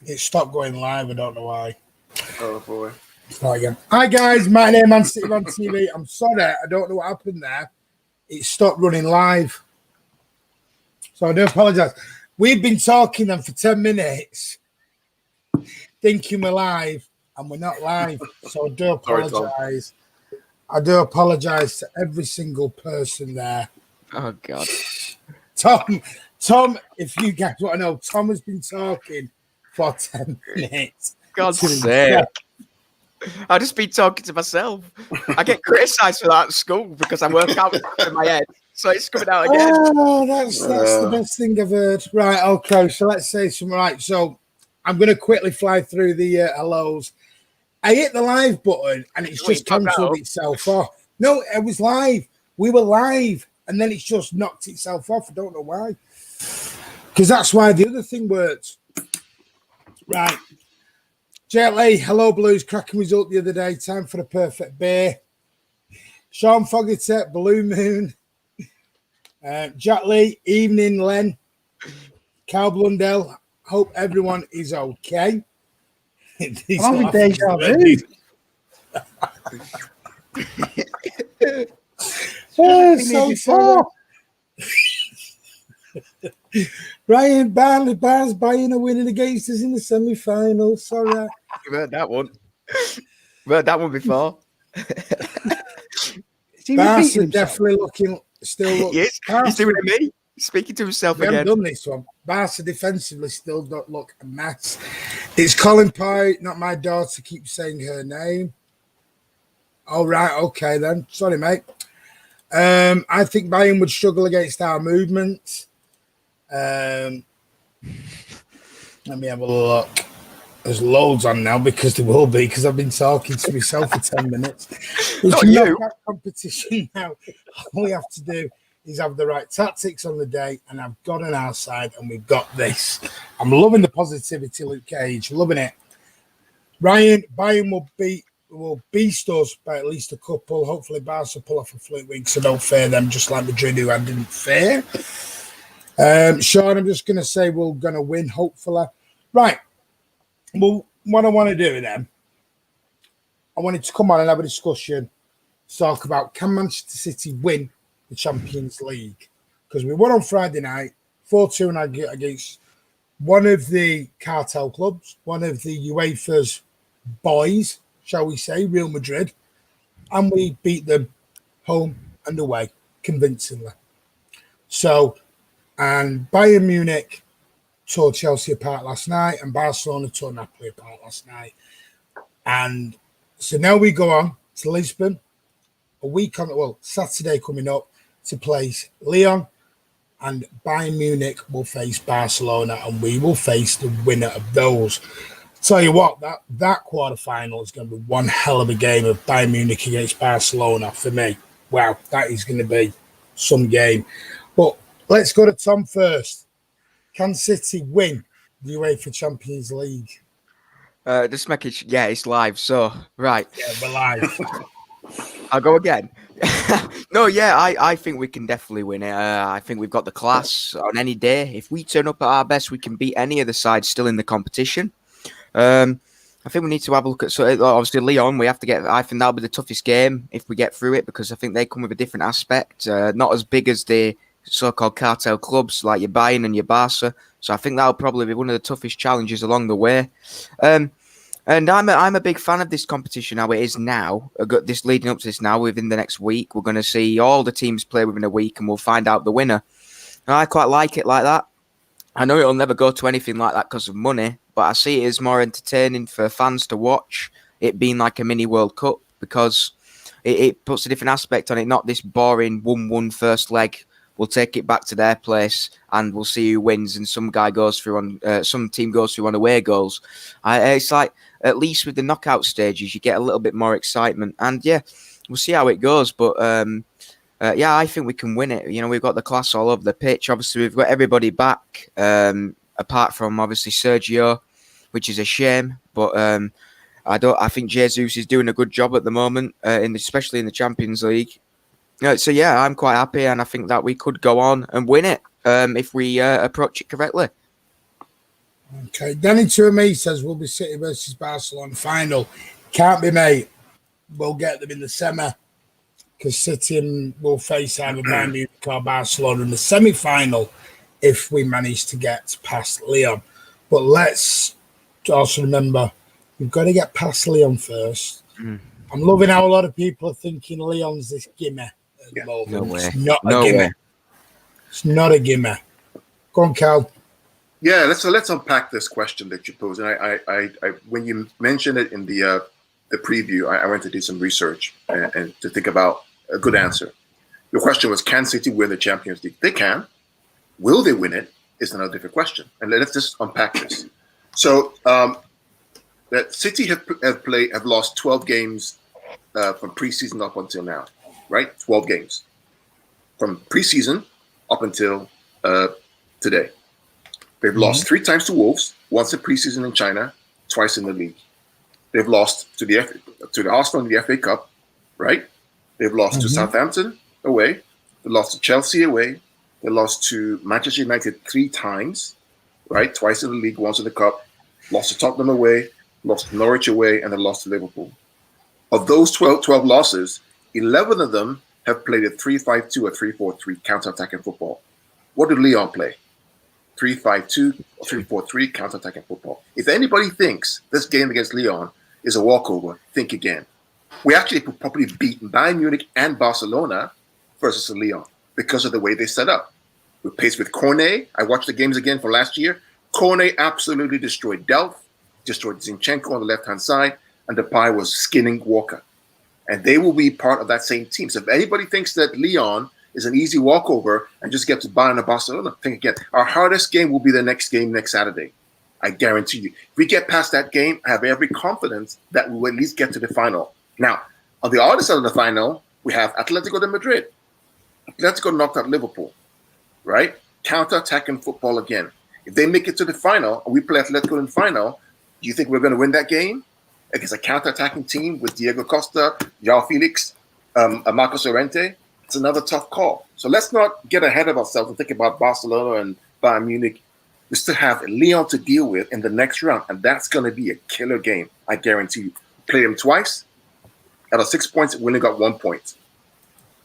It stopped going live. I don't know why. Oh boy. Start again. Hi guys, my name is mcfcfantv. I'm sorry, I don't know what happened there. It stopped running live. So I do apologise. We've been talking then for 10 minutes, thinking we're live, and we're not live. So I do apologise. I do apologise to every single person there. Oh God. Tom, if you guys want to know, Tom has been talking for 10 minutes. God's sake. I've just been talking to myself. I get criticised for that at school because I work out in my head. So it's coming out again. Oh, that's the best thing I've heard. Right, okay, so let's say some right. So I'm going to quickly fly through the hellos. I hit the live button and it's just cancelled itself off. No, it was live. We were live and then it's just knocked itself off. I don't know why. Because that's why the other thing worked. Right. Jet Lee, hello Blues, cracking result the other day. Time for a perfect beer. Sean Fogarty, Blue Moon. Jack Lee, evening Len. Carl Blundell, hope everyone is okay. I'm deja vu. Oh, so sorry. Brian Barnes buying a winning against us in the semi-final. Sorry. You've heard that one. You've heard that one before. Barnes is definitely looking. Yes, he's doing it me. Speaking to himself again. We haven't done this one. Barca defensively still don't look a mess. It's Colin Pye, not my daughter, keeps saying her name. All right, okay then. Sorry, mate. I think Bayern would struggle against our movement. Let me have a look. There's loads on now because there will be because I've been talking to myself for 10 minutes. It's not competition now. All we have to do is have the right tactics on the day, and I've got on our side, and we've got this. I'm loving the positivity, Luke Cage. Loving it. Ryan, Bayern will beast us by at least a couple. Hopefully, Barca pull off a fluke win, so don't fear them, just like Madrid, who I didn't fear. Sean, I'm just going to say we're going to win, hopefully. Right. Well, what I want to do with them, I wanted to come on and have a discussion, talk about can Manchester City win the Champions League? Because we won on Friday night, 4-2 against one of the cartel clubs, one of the UEFA's boys, shall we say, Real Madrid, and we beat them home and away convincingly. So, and Bayern Munich tore Chelsea apart last night, and Barcelona tore Napoli apart last night. And so now we go on to Lisbon, a week on, well, Saturday coming up to place Lyon, and Bayern Munich will face Barcelona, and we will face the winner of those. Tell you what, that quarterfinal is going to be one hell of a game of Bayern Munich against Barcelona for me. Wow, that is going to be some game. But let's go to Tom first. Can City win the UEFA Champions League? This message, yeah, it's live. So, right. Yeah, we're live. I'll go again. No, yeah, I think we can definitely win it. I think we've got the class on any day. If we turn up at our best, we can beat any of the sides still in the competition. I think we need to have a look at, so obviously Lyon, we have to get, I think that'll be the toughest game if we get through it, because I think they come with a different aspect, not as big as the so-called cartel clubs like your Bayern and your Barca. So I think that'll probably be one of the toughest challenges along the way. And I'm a big fan of this competition, how it is now. This leading up to this now, within the next week, we're going to see all the teams play within a week, and we'll find out the winner. And I quite like it like that. I know it'll never go to anything like that because of money, but I see it as more entertaining for fans to watch, it being like a mini World Cup, because it puts a different aspect on it, not this boring 1-1 first leg. We'll take it back to their place and we'll see who wins. And some team goes through on away goals. It's like, at least with the knockout stages, you get a little bit more excitement. And yeah, we'll see how it goes. But yeah, I think we can win it. You know, we've got the class all over the pitch. Obviously, we've got everybody back, apart from obviously Sergio, which is a shame. But I think Jesus is doing a good job at the moment, especially in the Champions League. So yeah, I'm quite happy, and I think that we could go on and win it if we approach it correctly. Okay, Danny Tuamey says we'll be City versus Barcelona final. Can't be, mate. We'll get them in the semi because City will face either Bayern Munich or Barcelona in the semi-final if we manage to get past Lyon. But let's also remember we've got to get past Lyon first. I'm loving how a lot of people are thinking Lyon's this gimme at the moment. No way. It's not a No gimme. way. It's not a gimme. Go on, Karl. Yeah, let's unpack this question that you posed. And I when you mentioned it in the preview, I went to do some research and to think about a good answer. Your question was, can City win the Champions League? They can. Will they win it is another different question. And let's just unpack this. So that City have lost 12 games from preseason up until now, right? 12 games from preseason up until today. They've lost 3 times to Wolves, once in preseason in China, twice in the league. They've lost to the Arsenal in the FA Cup, right? They've lost to Southampton away. They lost to Chelsea away. They lost to Manchester United 3 times, right? Twice in the league, once in the cup. Lost to Tottenham away, lost to Norwich away, and then lost to Liverpool. Of those 12 losses, 11 of them have played a 3-5-2 or 3-4-3 counter-attacking football. What did Lyon play? 3-5-2 or 3-4-3 counter-attacking football. If anybody thinks this game against Lyon is a walkover, think again. We actually could probably beat Bayern Munich and Barcelona versus Lyon because of the way they set up. We paced with Cornet. I watched the games again from last year. Cornet absolutely destroyed Delph, destroyed Zinchenko on the left-hand side, and Depay was skinning Walker. And they will be part of that same team. So if anybody thinks that Lyon is an easy walkover and just get to Bayern or Barcelona, think again. Our hardest game will be the next game next Saturday. I guarantee you. If we get past that game, I have every confidence that we will at least get to the final. Now, on the other side of the final, we have Atletico de Madrid. Atletico knocked out Liverpool, right? Counter-attacking football again. If they make it to the final and we play Atletico in the final, do you think we're going to win that game against a counter-attacking team with Diego Costa, João Felix, Marcos Llorente? It's another tough call. So let's not get ahead of ourselves and think about Barcelona and Bayern Munich. We still have Lyon to deal with in the next round, and that's going to be a killer game, I guarantee you. Play them twice. Out of 6 points, we only got 1 point.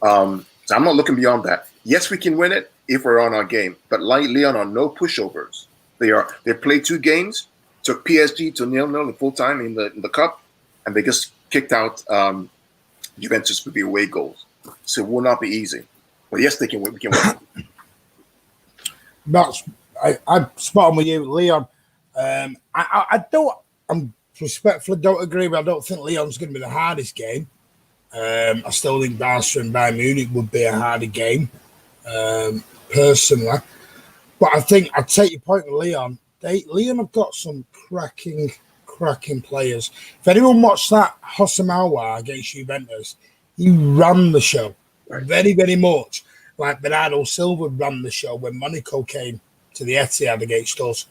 So I'm not looking beyond that. Yes, we can win it if we're on our game, but Lyon are no pushovers. They played 2 games, took PSG to 0-0 in full time in the cup, and they just kicked out Juventus with the away goals. So it will not be easy. But yes, they can win. We can win. I'm spot on with you, Lyon. I'm respectfully don't agree, but I don't think Lyon's going to be the hardest game. I still think Barca and Bayern Munich would be a harder game, personally. But I think I'd take your point with Lyon. Lyon have got some cracking players. If anyone watched that Hosamawa against Juventus, he ran the show very, very much. Like Bernardo Silva ran the show when Monaco came to the Etihad against us,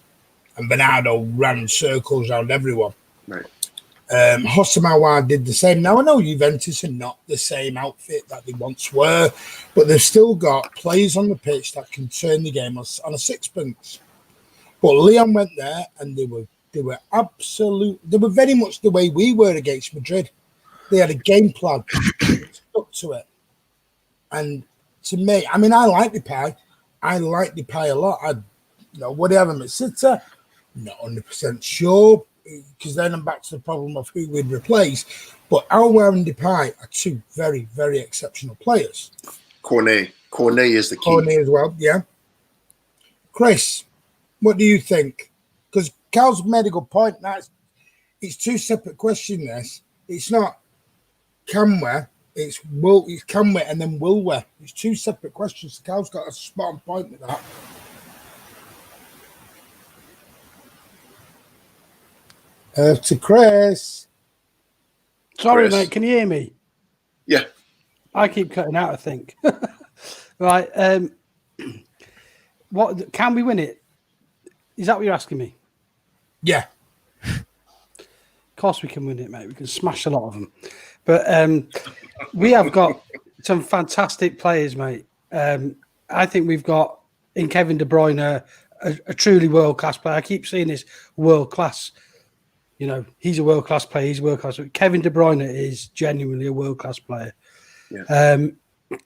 and Bernardo ran circles around everyone. Right. Hosamawa did the same. Now, I know Juventus are not the same outfit that they once were, but they've still got players on the pitch that can turn the game on a sixpence. But Lyon went there, and they were very much the way we were against Madrid. They had a game plan, stuck to it. And to me, I mean, I like Depay. I like Depay a lot. Would I have him at City? Not 100% sure, because then I'm back to the problem of who we'd replace. But Alwar and Depay are 2 very, very exceptional players. Cornet is the key. Cornet as well, yeah. Chris, what do you think? Because Karl's made a good point. It's 2 separate questions, this. It's not can we, it's can we and then will we. It's 2 separate questions. So Karl's got a spot on point with that. To Chris. Sorry, mate. Can you hear me? Yeah. I keep cutting out, I think. Right. What can we win it? Is that what you're asking me? Yeah. Of course we can win it, mate. We can smash a lot of them. But we have got some fantastic players, mate. I think we've got in Kevin De Bruyne a truly world-class player. I keep seeing this world-class. You know, he's a world-class player. He's world-class. Kevin De Bruyne is genuinely a world-class player. Yeah.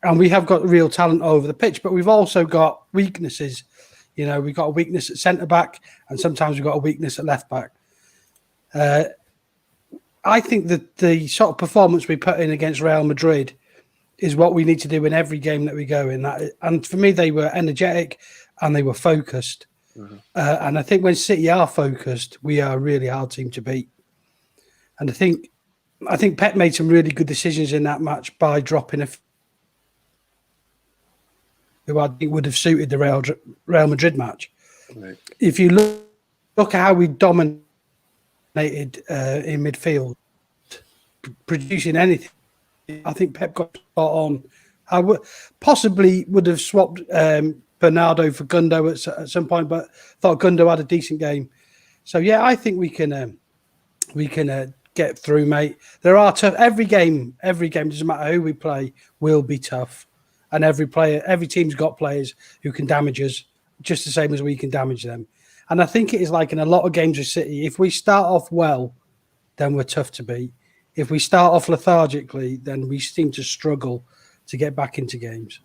And we have got real talent over the pitch, but we've also got weaknesses. You know, we've got a weakness at centre-back, and sometimes we've got a weakness at left-back. I think that the sort of performance we put in against Real Madrid is what we need to do in every game that we go in. And for me, they were energetic and they were focused. Mm-hmm. And I think when City are focused, we are a really hard team to beat. And I think Pep made some really good decisions in that match by dropping who I think would have suited the Real Madrid match. Right. If you look at how we dominated in midfield, producing anything, I think Pep got spot on. I would have swapped Bernardo for Gundo at some point, but thought Gundo had a decent game. So yeah, I think we can get through, mate. There are tough. Every game doesn't matter who we play, will be tough, and every team's got players who can damage us just the same as we can damage them. And I think it is like in a lot of games with City, if we start off well, then we're tough to beat. If we start off lethargically, then we seem to struggle to get back into games.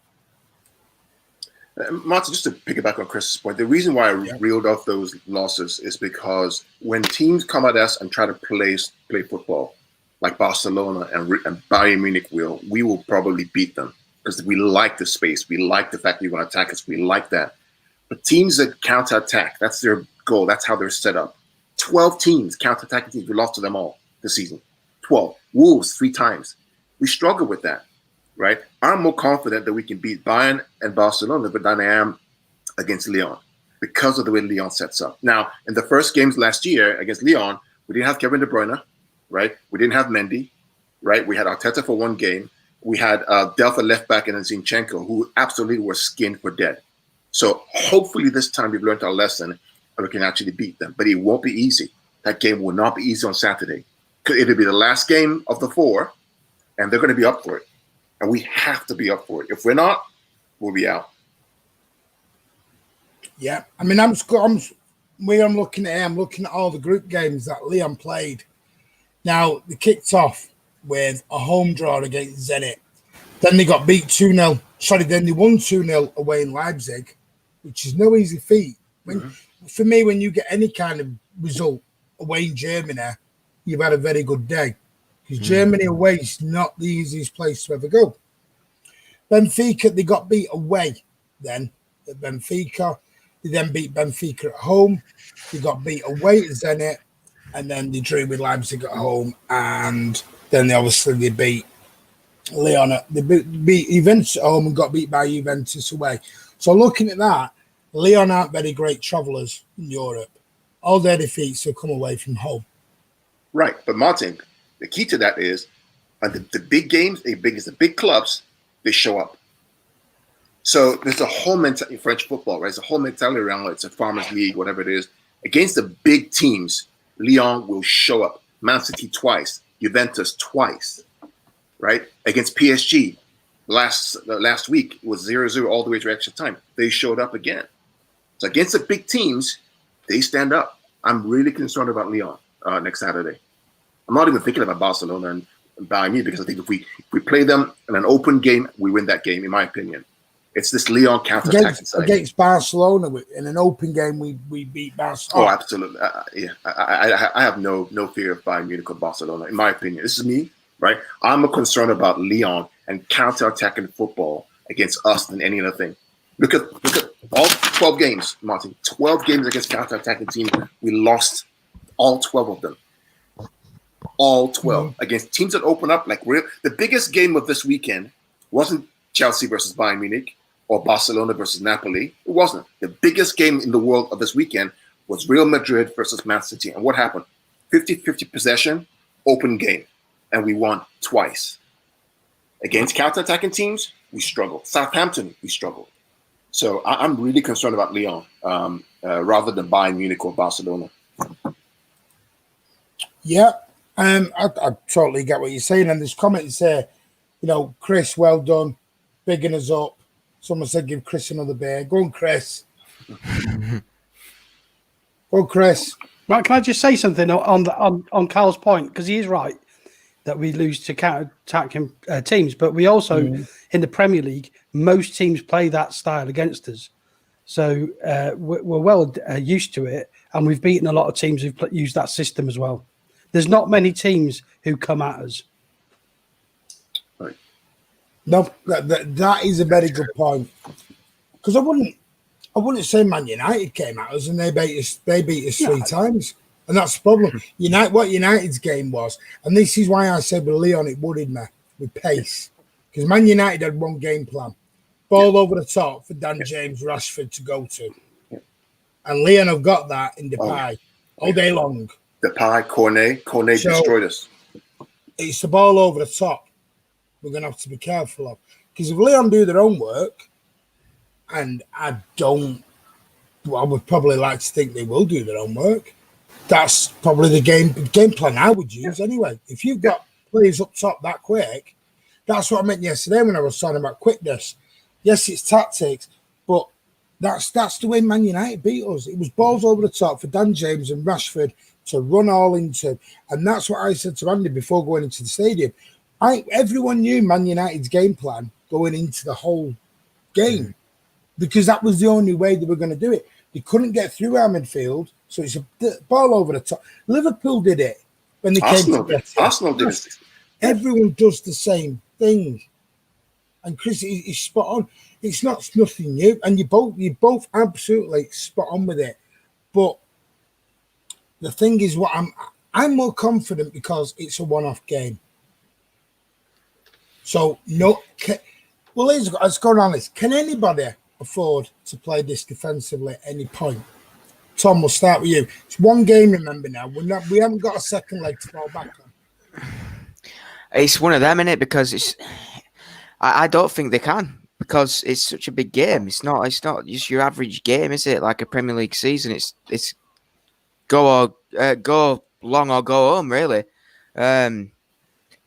Martin, just to piggyback on Chris's point, the reason why I reeled off those losses is because when teams come at us and try to play football, like Barcelona and Bayern Munich we will probably beat them because we like the space. We like the fact that you're going to attack us. We like that. But teams that counter-attack, that's their goal. That's how they're set up. 12 teams, counter-attacking teams, we lost to them all this season. 12. Wolves 3 times. We struggle with that, right? I'm more confident that we can beat Bayern and Barcelona than I am against Lyon because of the way Lyon sets up. Now, in the first games last year against Lyon, we didn't have Kevin De Bruyne, right? We didn't have Mendy, right? We had Arteta for 1 game. We had Delta left back and Zinchenko, who absolutely were skinned for dead. So hopefully this time we've learned our lesson and we can actually beat them. But it won't be easy. That game will not be easy on Saturday. It'll be the last game of the 4, and they're going to be up for it. And we have to be up for it. If we're not, we'll be out. Yeah. I mean, I'm looking at all the group games that Lyon played. Now, they kicked off with a home draw against Zenit. Then they got beat 2-0. Then they won 2-0 away in Leipzig, which is no easy feat. For me, when you get any kind of result away in Germany, you've had a very good day. Because Germany away is not the easiest place to ever go. Benfica, they got beat away then at Benfica. They then beat Benfica at home. They got beat away at Zenit. And then they drew with Leipzig at home. And then they beat Lyon. They beat Juventus at home and got beat by Juventus away. So looking at that, Lyon aren't very great travellers in Europe. All their defeats have come away from home. Right. But Martin, the key to that is the big games, the big clubs, they show up. So there's a whole mentality in French football, right? There's a whole mentality around it. It's a farmers league, whatever it is. Against the big teams, Lyon will show up. Man City twice, Juventus twice, right? Against PSG, last week it was 0-0 all the way to extra time. They showed up again. So against the big teams, they stand up. I'm really concerned about Lyon next Saturday. I'm not even thinking about Barcelona and Bayern Munich because I think if we play them in an open game, we win that game, in my opinion. It's this Lyon counter-attack. Against Barcelona, in an open game, we beat Barcelona. Oh, absolutely. I have no fear of Bayern Munich or Barcelona, in my opinion. This is me, right? I'm more concerned about Lyon and counter-attacking football against us than any other thing. Look at all 12 games, Martin. 12 games against counter-attacking teams. We lost all 12 of them. All 12 against teams that open up like real. The biggest game of this weekend wasn't Chelsea versus Bayern Munich or Barcelona versus Napoli. It wasn't. The biggest game in the world of this weekend was Real Madrid versus Man City. And what happened? 50-50 possession, open game. And we won twice. Against counter-attacking teams, we struggled. Southampton, we struggled. So I'm really concerned about Lyon rather than Bayern Munich or Barcelona. Yeah. I totally get what you're saying. And there's comments there, Chris, well done, bigging us up. Someone said give Chris another beer. Go on, Chris. Well, Chris. Right, can I just say something on Karl's point? Because he is right that we lose to counter-attacking teams, but we also, in the Premier League, most teams play that style against us. So we're well used to it, and we've beaten a lot of teams who've used that system as well. There's not many teams who come at us. Right. No, that is a very good point. Because I wouldn't say Man United came at us and they beat us 3 times. And that's the problem. What United's game was, and this is why I said with Lyon it worried me with pace. Because Man United had one game plan. Ball over the top for Dan James, Rashford to go to. Yeah. And Lyon have got that in Depay all day long. Depay, Cornet destroyed us. It's the ball over the top we're going to have to be careful of. Because if Lyon do their own work, and I would probably like to think they will do their own work. That's probably the game plan I would use anyway. If you've got players up top that quick, that's what I meant yesterday when I was talking about quickness. Yes, it's tactics, but that's the way Man United beat us. It was balls over the top for Dan James and Rashford to run all into. And that's what I said to Andy before going into the stadium. Everyone knew Man United's game plan going into the whole game because that was the only way they were going to do it. They couldn't get through our midfield, so it's a ball over the top. Liverpool did it when they came to Arsenal did it. Everyone does the same thing. And Chris is spot on. It's nothing new. And you're both absolutely spot on with it. But the thing is what I'm more confident because it's a one-off game. So let's go on this. Can anybody afford to play this defensively at any point? Tom, we'll start with you. It's one game, remember now. We haven't got a second leg to fall back on. It's one of them, innit? Because I don't think they can, because it's such a big game. It's not just your average game, is it? Like a Premier League season. It's go long or go home, really.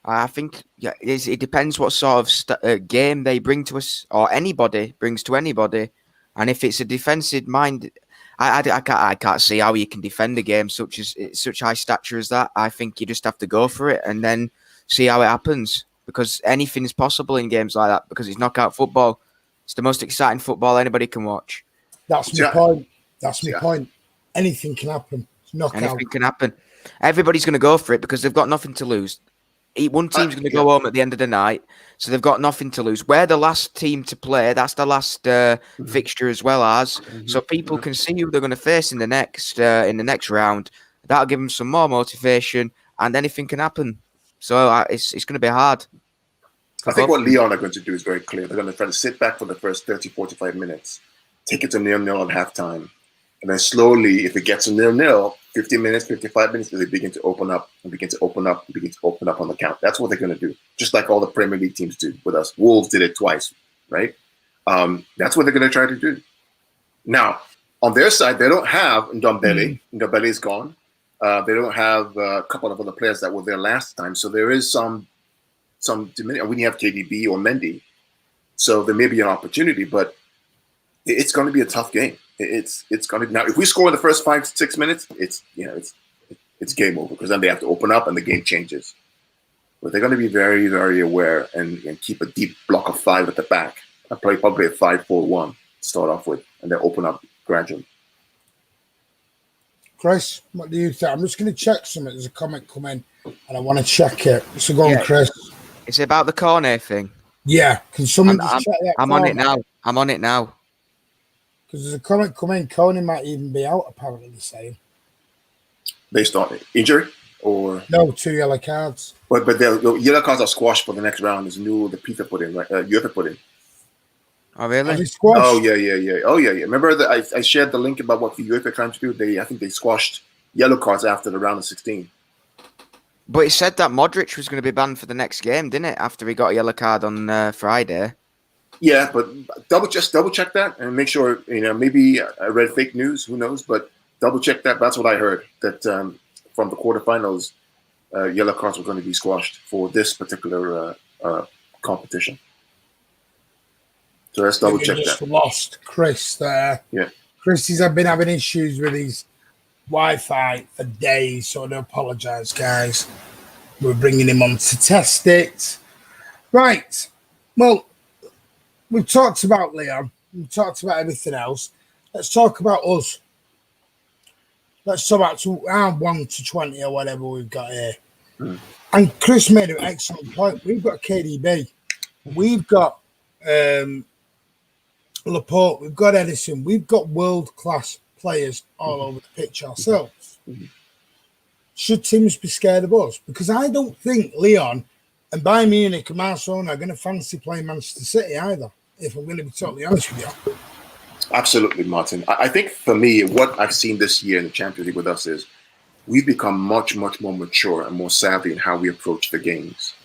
I think it depends what sort of game they bring to us, or anybody brings to anybody. And if it's a defensive mind, I can't see how you can defend a game such high stature as that. I think you just have to go for it and then see how it happens, because anything is possible in games like that, because it's knockout football. It's the most exciting football anybody can watch. That's my point. That's my point. Anything can happen. It's knockout. Anything can happen. Everybody's going to go for it because they've got nothing to lose. One team's going to go home at the end of the night, so they've got nothing to lose. We're the last team to play. That's the last fixture as well as. So people can see who they're going to face in the next round. That'll give them some more motivation, and anything can happen. So it's going to be hard. I think what Lyon are going to do is very clear. They're going to try to sit back for the first 30, 45 minutes, take it to 0-0 at halftime, and then slowly, if it gets to 0-0, 50 minutes, 55 minutes, they begin to open up on the count. That's what they're going to do, just like all the Premier League teams do with us. Wolves did it twice, right? That's what they're going to try to do. Now, on their side, they don't have Ndombele. Ndombele is gone. They don't have a couple of other players that were there last time. So there is some diminution. We have KDB or Mendy. So there may be an opportunity, but it's going to be a tough game. It's going to now. If we score in the first 5-6 minutes, it's game over, because then they have to open up and the game changes. But they're going to be very, very aware and keep a deep block of 5 at the back. I'll play probably a 5-4-1 to start off with, and then open up gradually. Chris, what do you think? I'm just going to check something. There's a comment come in, and I want to check it. So go on, Chris. It's about the Cornet thing. Yeah, can someone just check that? I'm on it now. Because there's a comment come in. Coney might even be out, apparently, they're saying. Based on injury or? No, 2 yellow cards. But the yellow cards are squashed for the next round. There's new the Peter put in, right? You have to put in. Oh, really? Oh, yeah. Oh, yeah. Remember that I shared the link about what the UEFA are trying to do? I think they squashed yellow cards after the round of 16. But it said that Modric was going to be banned for the next game, didn't it? After he got a yellow card on Friday. Yeah, but double check that and make sure, maybe I read fake news, who knows, but double check that. That's what I heard, that from the quarterfinals, yellow cards were going to be squashed for this particular competition. So let's double check that. Lost Chris there. Yeah. Chris has been having issues with his Wi-Fi for days, so I do apologise, guys. We're bringing him on to test it. Right. Well, we've talked about Lyon. We've talked about everything else. Let's talk about us. Let's talk about round 1 to 20 or whatever we've got here. And Chris made an excellent point. We've got KDB. We've got Laporte. We've got Edison. We've got world-class players all over the pitch ourselves. Should teams be scared of us? Because I don't think Lyon and Bayern Munich and Barcelona are going to fancy playing Manchester City either, if I'm going to be totally honest with you. Absolutely, Martin. I think for me, what I've seen this year in the Champions League with us is we've become much, much more mature and more savvy in how we approach the games.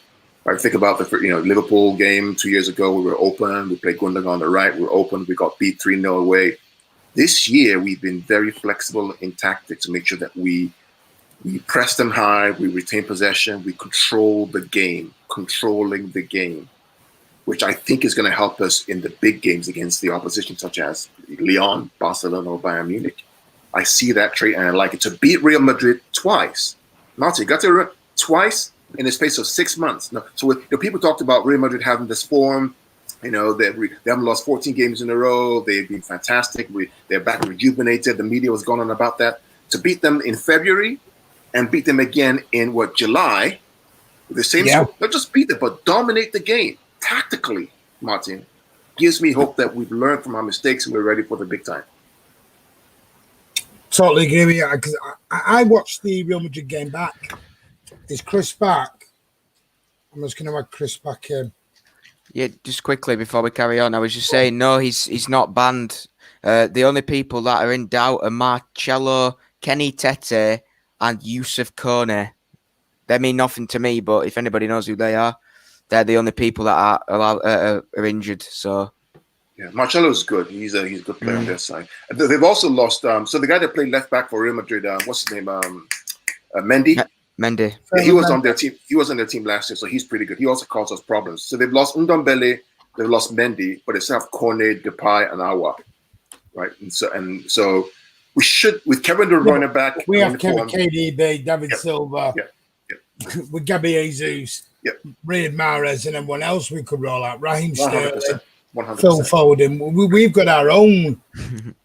Right? Think about the Liverpool game 2 years ago. We were open. We played Gundogan on the right. We were open. We got beat 3-0 away. This year, we've been very flexible in tactics to make sure that we press them high, we retain possession, we control the game, controlling the game, which I think is going to help us in the big games against the opposition, such as Lyon, Barcelona, or Bayern Munich. I see that trait and I like it. To beat Real Madrid twice. Martin, got to twice in the space of 6 months. No, so people talked about Real Madrid having this form. They haven't lost 14 games in a row. They've been fantastic. They're back rejuvenated. The media was going on about that. To beat them in February and beat them again in July, with the same score, not just beat them, but dominate the game tactically, Martin, gives me hope that we've learned from our mistakes and we're ready for the big time. Totally agree with you, because I watched the Real Madrid game back. Is Chris back? I'm just going to add Chris back in. Yeah, just quickly before we carry on, I was just saying, no, he's not banned. The only people that are in doubt are Marcelo, Kenny Tete, and Yusuf Kone. They mean nothing to me, but if anybody knows who they are, they're the only people that are injured. So, yeah, Marcelo's good. He's a good player on their side. They've also lost. So the guy that played left back for Real Madrid, what's his name? Mendy. Mendy. Yeah, he was on their team. He was on their team last year, so he's pretty good. He also caused us problems. So they've lost Ndombele, they've lost Mendy, but they still have Kone, Depay, and Awa, right? And so we should, with Kevin De Bruyne back. We have Kevin KDB, David Silva, with Gabi Jesus, Riyad Mahrez, and everyone else we could roll out. Raheem Sterling, 100%. Phil Foden. We've got our own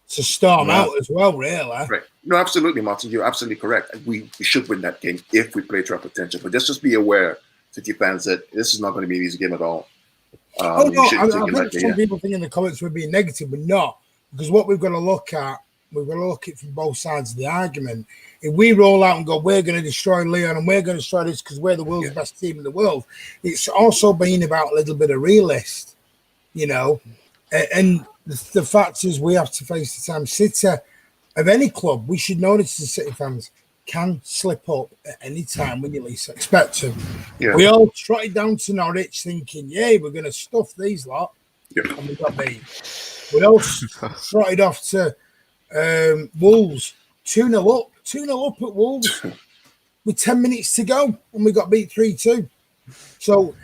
to storm out as well, really. Right. No, absolutely, Martin. You're absolutely correct. We should win that game if we play to our potential. But just be aware, City fans, that this is not going to be an easy game at all. I think some people think in the comments we're being negative, but not. Because what we've got to look at, we've got to look at it from both sides of the argument. If we roll out and go, we're going to destroy Lyon and we're going to destroy this because we're the world's best team in the world, it's also been about a little bit of realist, And the fact is we have to face the time. City, of any club, we should notice the City fans can slip up at any time when you least expect to. Yeah. We all trotted down to Norwich thinking, we're going to stuff these lot. And we got beat. We all trotted off to Wolves, 2-0 up at Wolves with 10 minutes to go, and we got beat 3-2. So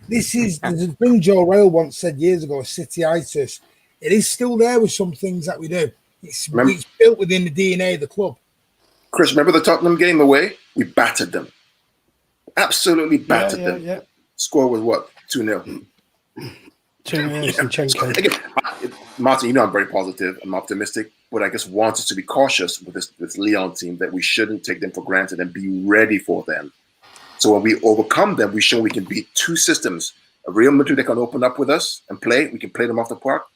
this is the thing Joe Rail once said years ago, Cityitis. It is still there with some things that we do. It's built within the DNA of the club. Chris, remember the Tottenham game away? We battered them. Absolutely battered them. Yeah. Score was what? 2-0. 2-0. Again, Martin, I'm very positive. I'm optimistic, but I just want us to be cautious with this Lyon team, that we shouldn't take them for granted and be ready for them. So when we overcome them, we show we can beat two systems. A Real Madrid that can open up with us and play. We can play them off the park.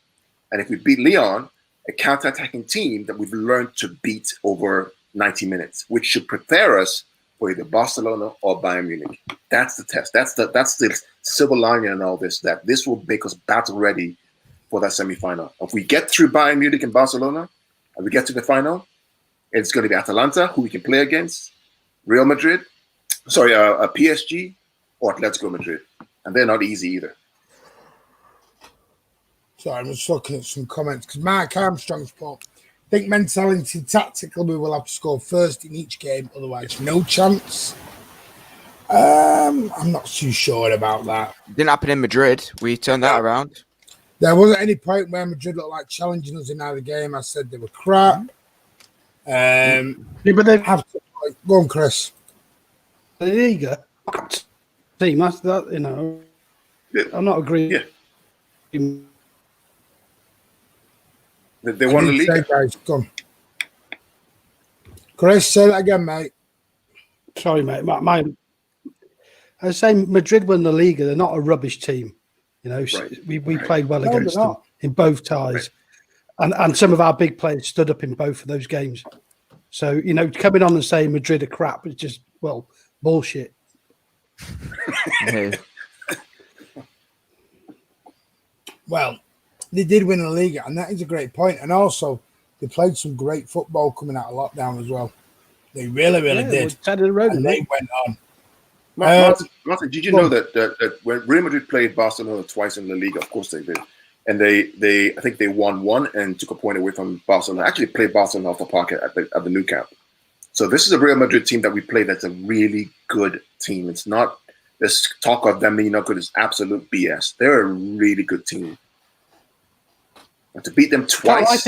And if we beat Lyon, a counter-attacking team that we've learned to beat over 90 minutes, which should prepare us for either Barcelona or Bayern Munich. That's the test. That's the silver lining in all this, that this will make us battle ready for that semi-final. If we get through Bayern Munich and Barcelona and we get to the final, it's going to be Atalanta, who we can play against, Real Madrid, PSG, or Atletico Madrid. And they're not easy either. Sorry, I'm just looking at some comments because Mark Armstrong's put, I think mentality, tactically, we will have to score first in each game, otherwise no chance. I'm not too sure about that. Didn't happen in Madrid. We turned that around. There wasn't any point where Madrid looked like challenging us in either game. I said they were crap. Yeah, but they have to go on, Chris. the Liga team. That's that. I'm not agreeing. Yeah. They won the Say, league. guys, come. Chris, say that again, mate. Sorry, mate. I was saying Madrid won the Liga. They're not a rubbish team. We played well against them in both ties, and some of our big players stood up in both of those games. So coming on and saying Madrid are crap is just bullshit. Well, they did win the league, and that is a great point. And also, they played some great football coming out of lockdown as well. They really did. And they went on. Martin, did you know that when Real Madrid played Barcelona twice in La Liga, of course they did, and I think they won one and took a point away from Barcelona. Actually, played Barcelona off the park at the Nou Camp. So this is a Real Madrid team that we play. That's a really good team. It's not this talk of them being not good is absolute BS. They're a really good team. And to beat them twice.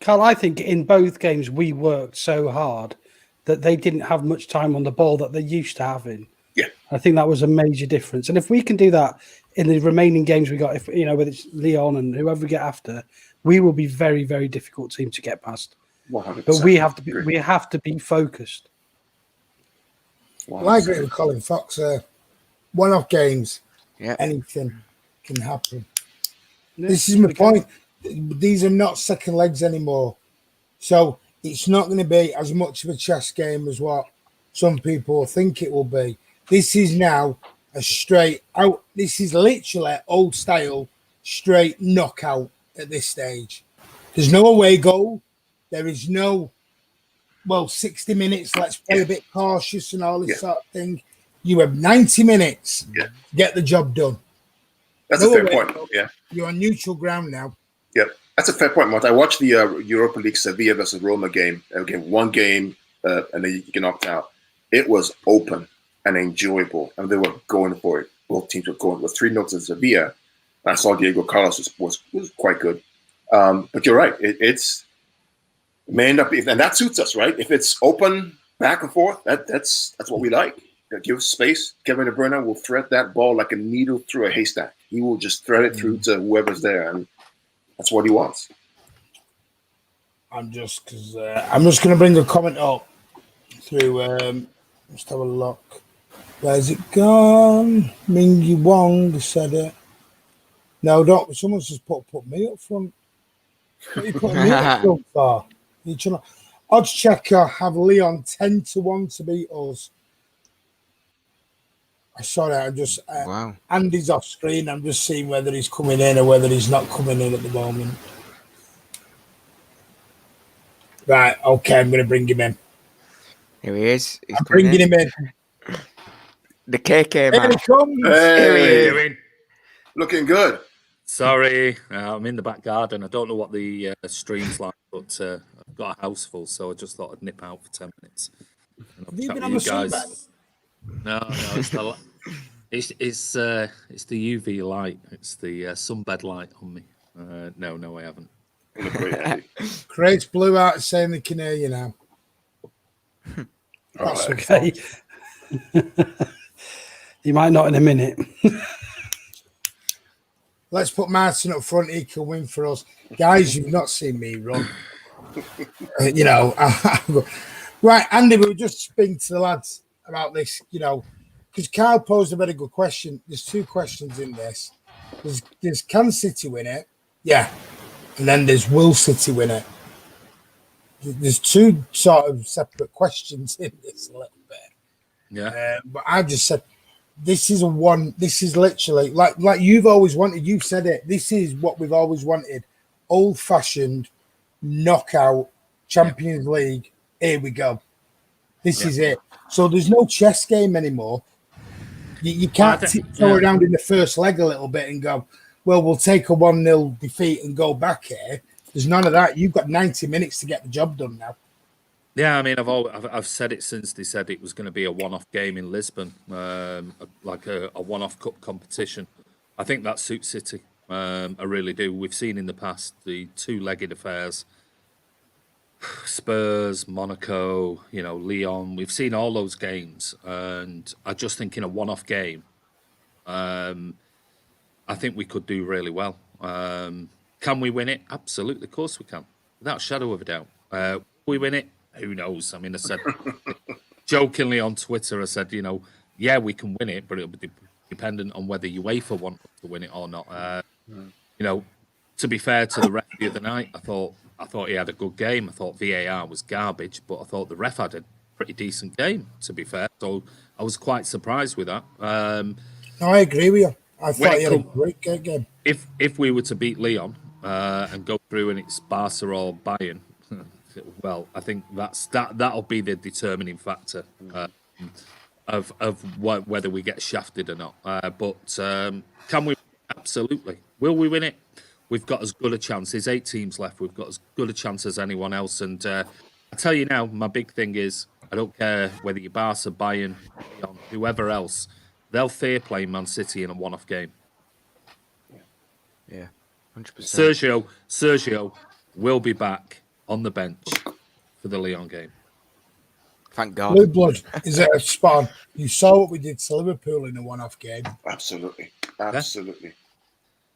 Karl, I think in both games we worked so hard that they didn't have much time on the ball that they used to having. Yeah, I think that was a major difference. And if we can do that in the remaining games we got, if whether it's Lyon and whoever we get after, we will be very, very difficult team to get past. 100%. But we have to be focused. 100%. Well, I agree with Colin Fox. One-off games, Yeah, anything can happen. This is my point. These are not second legs anymore. So it's not going to be as much of a chess game as what some people think it will be. This is now a straight out. This is literally old style, straight knockout at this stage. There's no away goal. There is no, 60 minutes, let's play a bit cautious and all this sort of thing. You have 90 minutes to get the job done. That's a fair point. Yeah. You're on neutral ground now. Yep. That's a fair point, Martin. I watched the Europa League Sevilla versus Roma game. Again, one game, and then you get knocked out. It was open and enjoyable, and they were going for it. Both teams were going. It was 3-0 to Sevilla. I saw Diego Carlos was quite good. But you're right. It's may end up, and that suits us, right? If it's open back and forth, that's what we like. Give space. Kevin De Bruyne will thread that ball like a needle through a haystack. He will just thread it through to whoever's there, and that's what he wants. I'm just going to bring a comment up through. Let's have a look. Where's it gone? Mingy Wong said it. No, don't. Someone's just put me up front. What are you putting me up front for? Odds checker have Lyon 10-1 to beat us. I saw that. I'm just wow. Andy's off screen. I'm just seeing whether he's coming in or whether he's not coming in at the moment. Right. Okay. I'm going to bring him in. Here he is. I'm bringing him in. The KK man. Here he comes. Hey, looking good. Sorry, I'm in the back garden. I don't know what the stream's like, but I've got a house full, so I just thought I'd nip out for 10 minutes. Have you been on the sunbed? No, it's the UV light. It's the sunbed light on me. No, I haven't. Craig's blew out saying they can hear you now. That's okay. You might not in a minute. Let's put Martin up front. He can win for us. Guys, you've not seen me run. Right, Andy, we were just speaking to the lads about this, because Karl posed a very good question. There's two questions in this. There's can City win it? Yeah. And then there's will City win it? There's two sort of separate questions in this a little bit. Yeah. But I just said, this is literally like you've always wanted. You said it. This is what we've always wanted. Old-fashioned knockout Champions League. Here we go. This is it. So there's no chess game anymore. You can't tiptoe around in the first leg a little bit and go, well, we'll take a 1-0 defeat and go back here. There's none of that. You've got 90 minutes to get the job done now. Yeah, I mean, I've said it since they said it was going to be a one-off game in Lisbon, like a one-off cup competition. I think that suits City. I really do. We've seen in the past the two-legged affairs Spurs, Monaco, Lyon. We've seen all those games, and I just think in a one-off game, I think we could do really well. Can we win it? Absolutely, of course we can, without a shadow of a doubt. Will we win it? Who knows? I mean, I said jokingly on Twitter, I said, yeah, we can win it, but it'll be dependent on whether UEFA want us to win it or not. To be fair to the ref the other night, I thought he had a good game. I thought VAR was garbage, but I thought the ref had a pretty decent game, to be fair. So I was quite surprised with that. No, I agree with you. I thought he had a great game. If we were to beat Lyon and go through and it's Barca or Bayern, well, I think that'll be the determining factor of whether we get shafted or not. But can we? Absolutely. Will we win it? We've got as good a chance. There's 8 teams left. We've got as good a chance as anyone else. And I tell you now, my big thing is I don't care whether you're Barca, Bayern, Lyon, whoever else. They'll fear playing Man City in a one-off game. Yeah, 100%. Sergio will be back on the bench for the Lyon game. Thank God. Blue blood is a spot. You saw what we did to Liverpool in a one-off game. Absolutely. Yeah.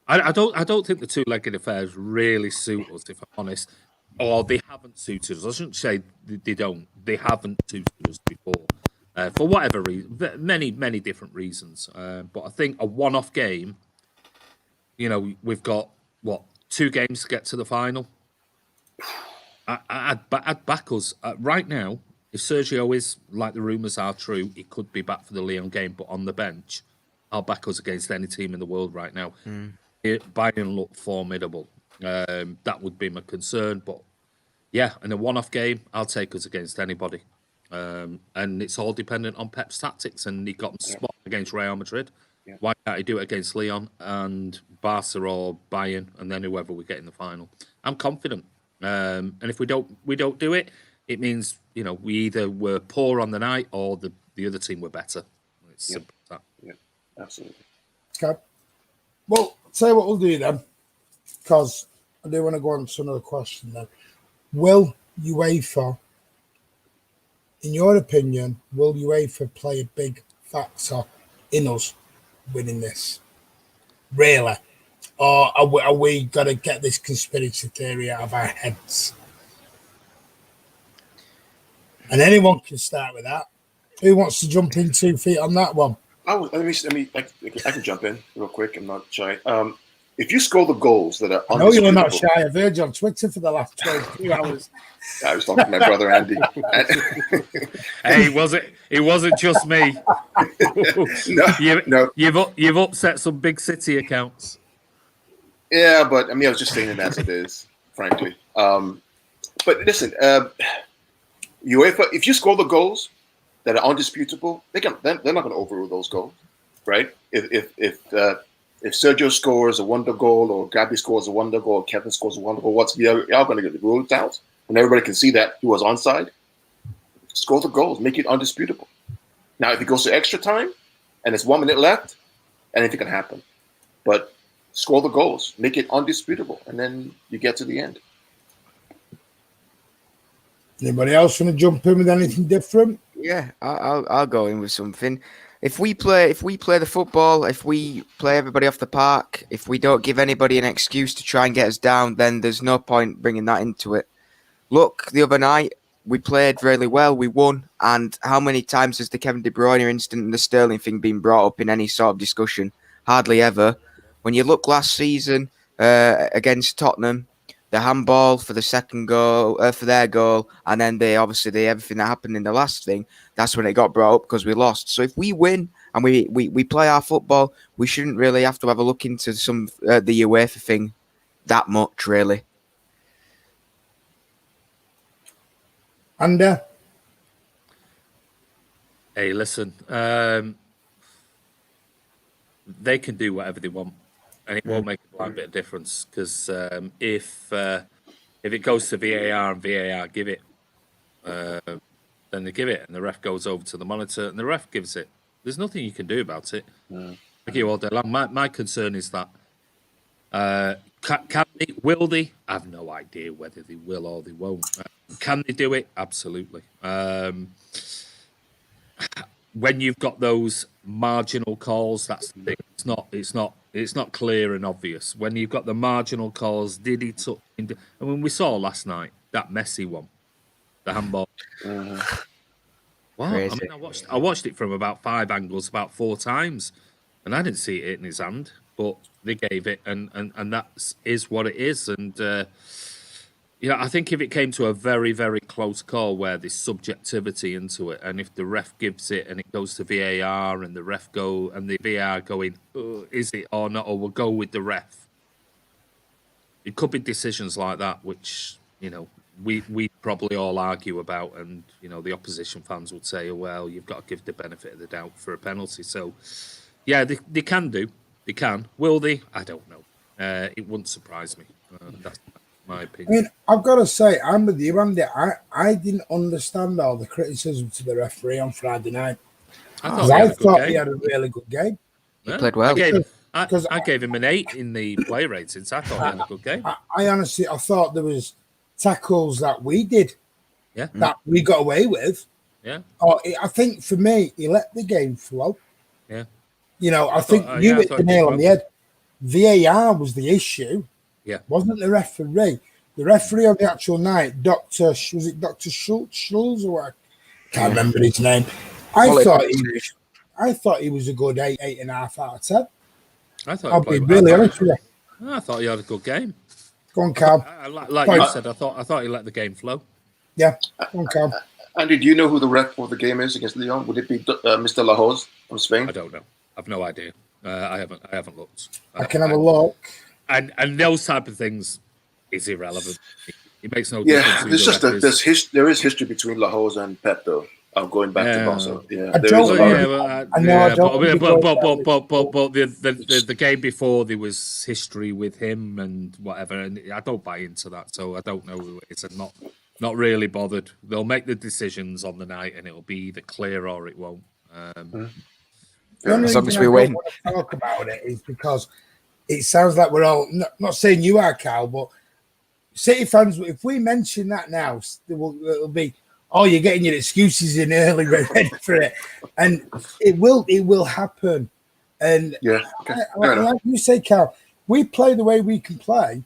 I don't think the two-legged affairs really suit us, if I'm honest. Or they haven't suited us. I shouldn't say they don't. They haven't suited us before. For whatever reason, many different reasons. But I think a one-off game, we've got, 2 games to get to the final? I'd back us. Right now, if Sergio is, like the rumours are true, he could be back for the Lyon game, but on the bench, I'll back us against any team in the world right now. Bayern look formidable. That would be my concern. But, yeah, in a one-off game, I'll take us against anybody. And it's all dependent on Pep's tactics, and he got them spot against Real Madrid. Yeah. Why can't he do it against Lyon and Barca or Bayern, and then whoever we get in the final? I'm confident. And if we don't do it, it means we either were poor on the night or the other team were better. It's simple as that. Yeah, absolutely. Okay. Well, I'll tell you what we'll do then, because I do want to go on to another question then. Will UEFA, in your opinion, will UEFA play a big factor in us winning this? Really? Or are we going to get this conspiracy theory out of our heads? And anyone can start with that. Who wants to jump in 2 feet on that one? I can jump in real quick. I'm not shy. If you score the goals that are no, you're not shy. I've heard you on Twitter for the last 22 hours. I was talking to my brother Andy. Hey, it wasn't just me. No. You've upset some big city accounts. Yeah, but I was just saying it as it is, frankly. But listen, UEFA, if you score the goals that are undisputable, they're not going to overrule those goals, right? If Sergio scores a wonder goal, or Gabby scores a wonder goal, or Kevin scores a wonder goal, we are going to get ruled out, and everybody can see that he was onside. Score the goals, make it undisputable. Now, if it goes to extra time and it's 1 minute left, anything can happen. But score the goals, make it undisputable, and then you get to the end. Anybody else want to jump in with anything different? Yeah, I'll go in with something. If we play the football, if we play everybody off the park, if we don't give anybody an excuse to try and get us down, then there's no point bringing that into it. Look, the other night, we played really well, we won, and how many times has the Kevin De Bruyne incident and the Sterling thing been brought up in any sort of discussion? Hardly ever. When you look last season against Tottenham, the handball for the second goal, for their goal, and then everything that happened in the last thing, that's when it got brought up because we lost. So if we win and we play our football, we shouldn't really have to have a look into the UEFA thing that much, really. And hey, listen, they can do whatever they want, and it won't make a blind bit of difference. Because if it goes to VAR and VAR give it, then they give it, and the ref goes over to the monitor, and the ref gives it. There's nothing you can do about it. Thank you all day long. My concern is that will they? I have no idea whether they will or they won't. Can they do it? Absolutely. When you've got those marginal calls, that's the thing. It's not clear and obvious. When you've got the marginal calls, did he touch? I mean, we saw last night that Messi one, the handball. What? Crazy. I mean, I watched it from about 5 angles, about 4 times, and I didn't see it in his hand, but they gave it, and that is what it is. And I think if it came to a very, very close call where there's subjectivity into it, and if the ref gives it and it goes to VAR, and the VAR going, is it or not, or we'll go with the ref. It could be decisions like that, which we probably all argue about, and the opposition fans would say, well, you've got to give the benefit of the doubt for a penalty. So, yeah, they can do. They can. Will they? I don't know. It wouldn't surprise me. That's my opinion. I mean, I've got to say, I'm with you, Andy. I didn't understand all the criticism to the referee on Friday night. I thought he had a really good game. He played well. I gave him an 8 in the play ratings. I thought he had a good game. I honestly thought there was tackles that we did, that we got away with. Yeah. I think for me, he let the game flow. Yeah. I think you hit the nail on the head. VAR was the issue. Yeah. Wasn't the referee. The referee on the actual night, Dr. Schultz or what? Can't remember his name. I thought he was a good 8.5 out of 10. I'll be really honest with you. I thought he had a good game. Go on, Karl. Like you said, I thought he let the game flow. Yeah. Go on, Karl. Andy, do you know who the ref for the game is against Lyon? Would it be Mr. Lahoz from Spain? I don't know. I've no idea. I haven't looked. I can have a look. And those type of things is irrelevant. It makes no difference. Yeah, it's just there is history between Lahoz and Pep, though. Of going back to Barca. Yeah, but the game before there was history with him and whatever, and I don't buy into that. So I don't know who it is. I'm not really bothered. They'll make the decisions on the night, and it'll be either clear or it won't. As long as we win. I talk about it is because it sounds like we're all not saying you are, Karl, but City fans. If we mention that now, it'll be. Oh, you're getting your excuses in early, ready for it, and it will happen. And like you say, Karl, we play the way we can play.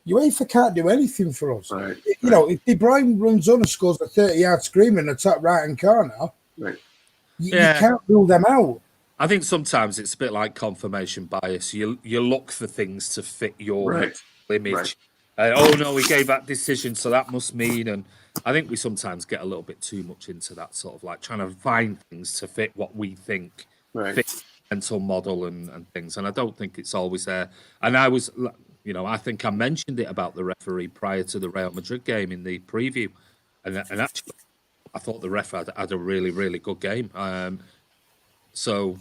UEFA can't do anything for us. Right. If De Bruyne runs on and scores a 30-yard screamer in the top right-hand corner, you can't rule them out. I think sometimes it's a bit like confirmation bias. You look for things to fit your image. Right. No, we gave that decision, so that must mean. And I think we sometimes get a little bit too much into that sort of like trying to find things to fit what we think fits the mental model and things. And I don't think it's always there. And I was, I think I mentioned it about the referee prior to the Real Madrid game in the preview. And actually, I thought the ref had a really, really good game. So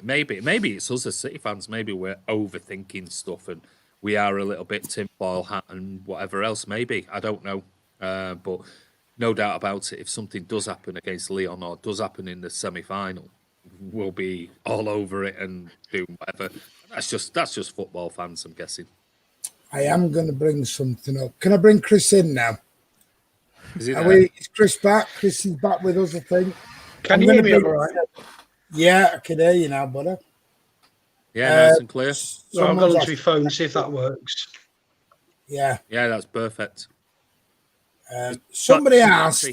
maybe it's us as City fans. Maybe we're overthinking stuff and we are a little bit tinfoil hat and whatever else. Maybe I don't know, but no doubt about it. If something does happen against Lyon or does happen in the semi-final, we'll be all over it and do whatever. That's just football fans, I'm guessing. I am going to bring something up. Can I bring Chris in now? Is Chris back? Chris is back with us, I think. Can you hear me all right? Yeah, I can hear you now, buddy. Yeah, nice and clear. So I'm going to my phone, see if that works. Yeah. Yeah, that's perfect. Somebody asked,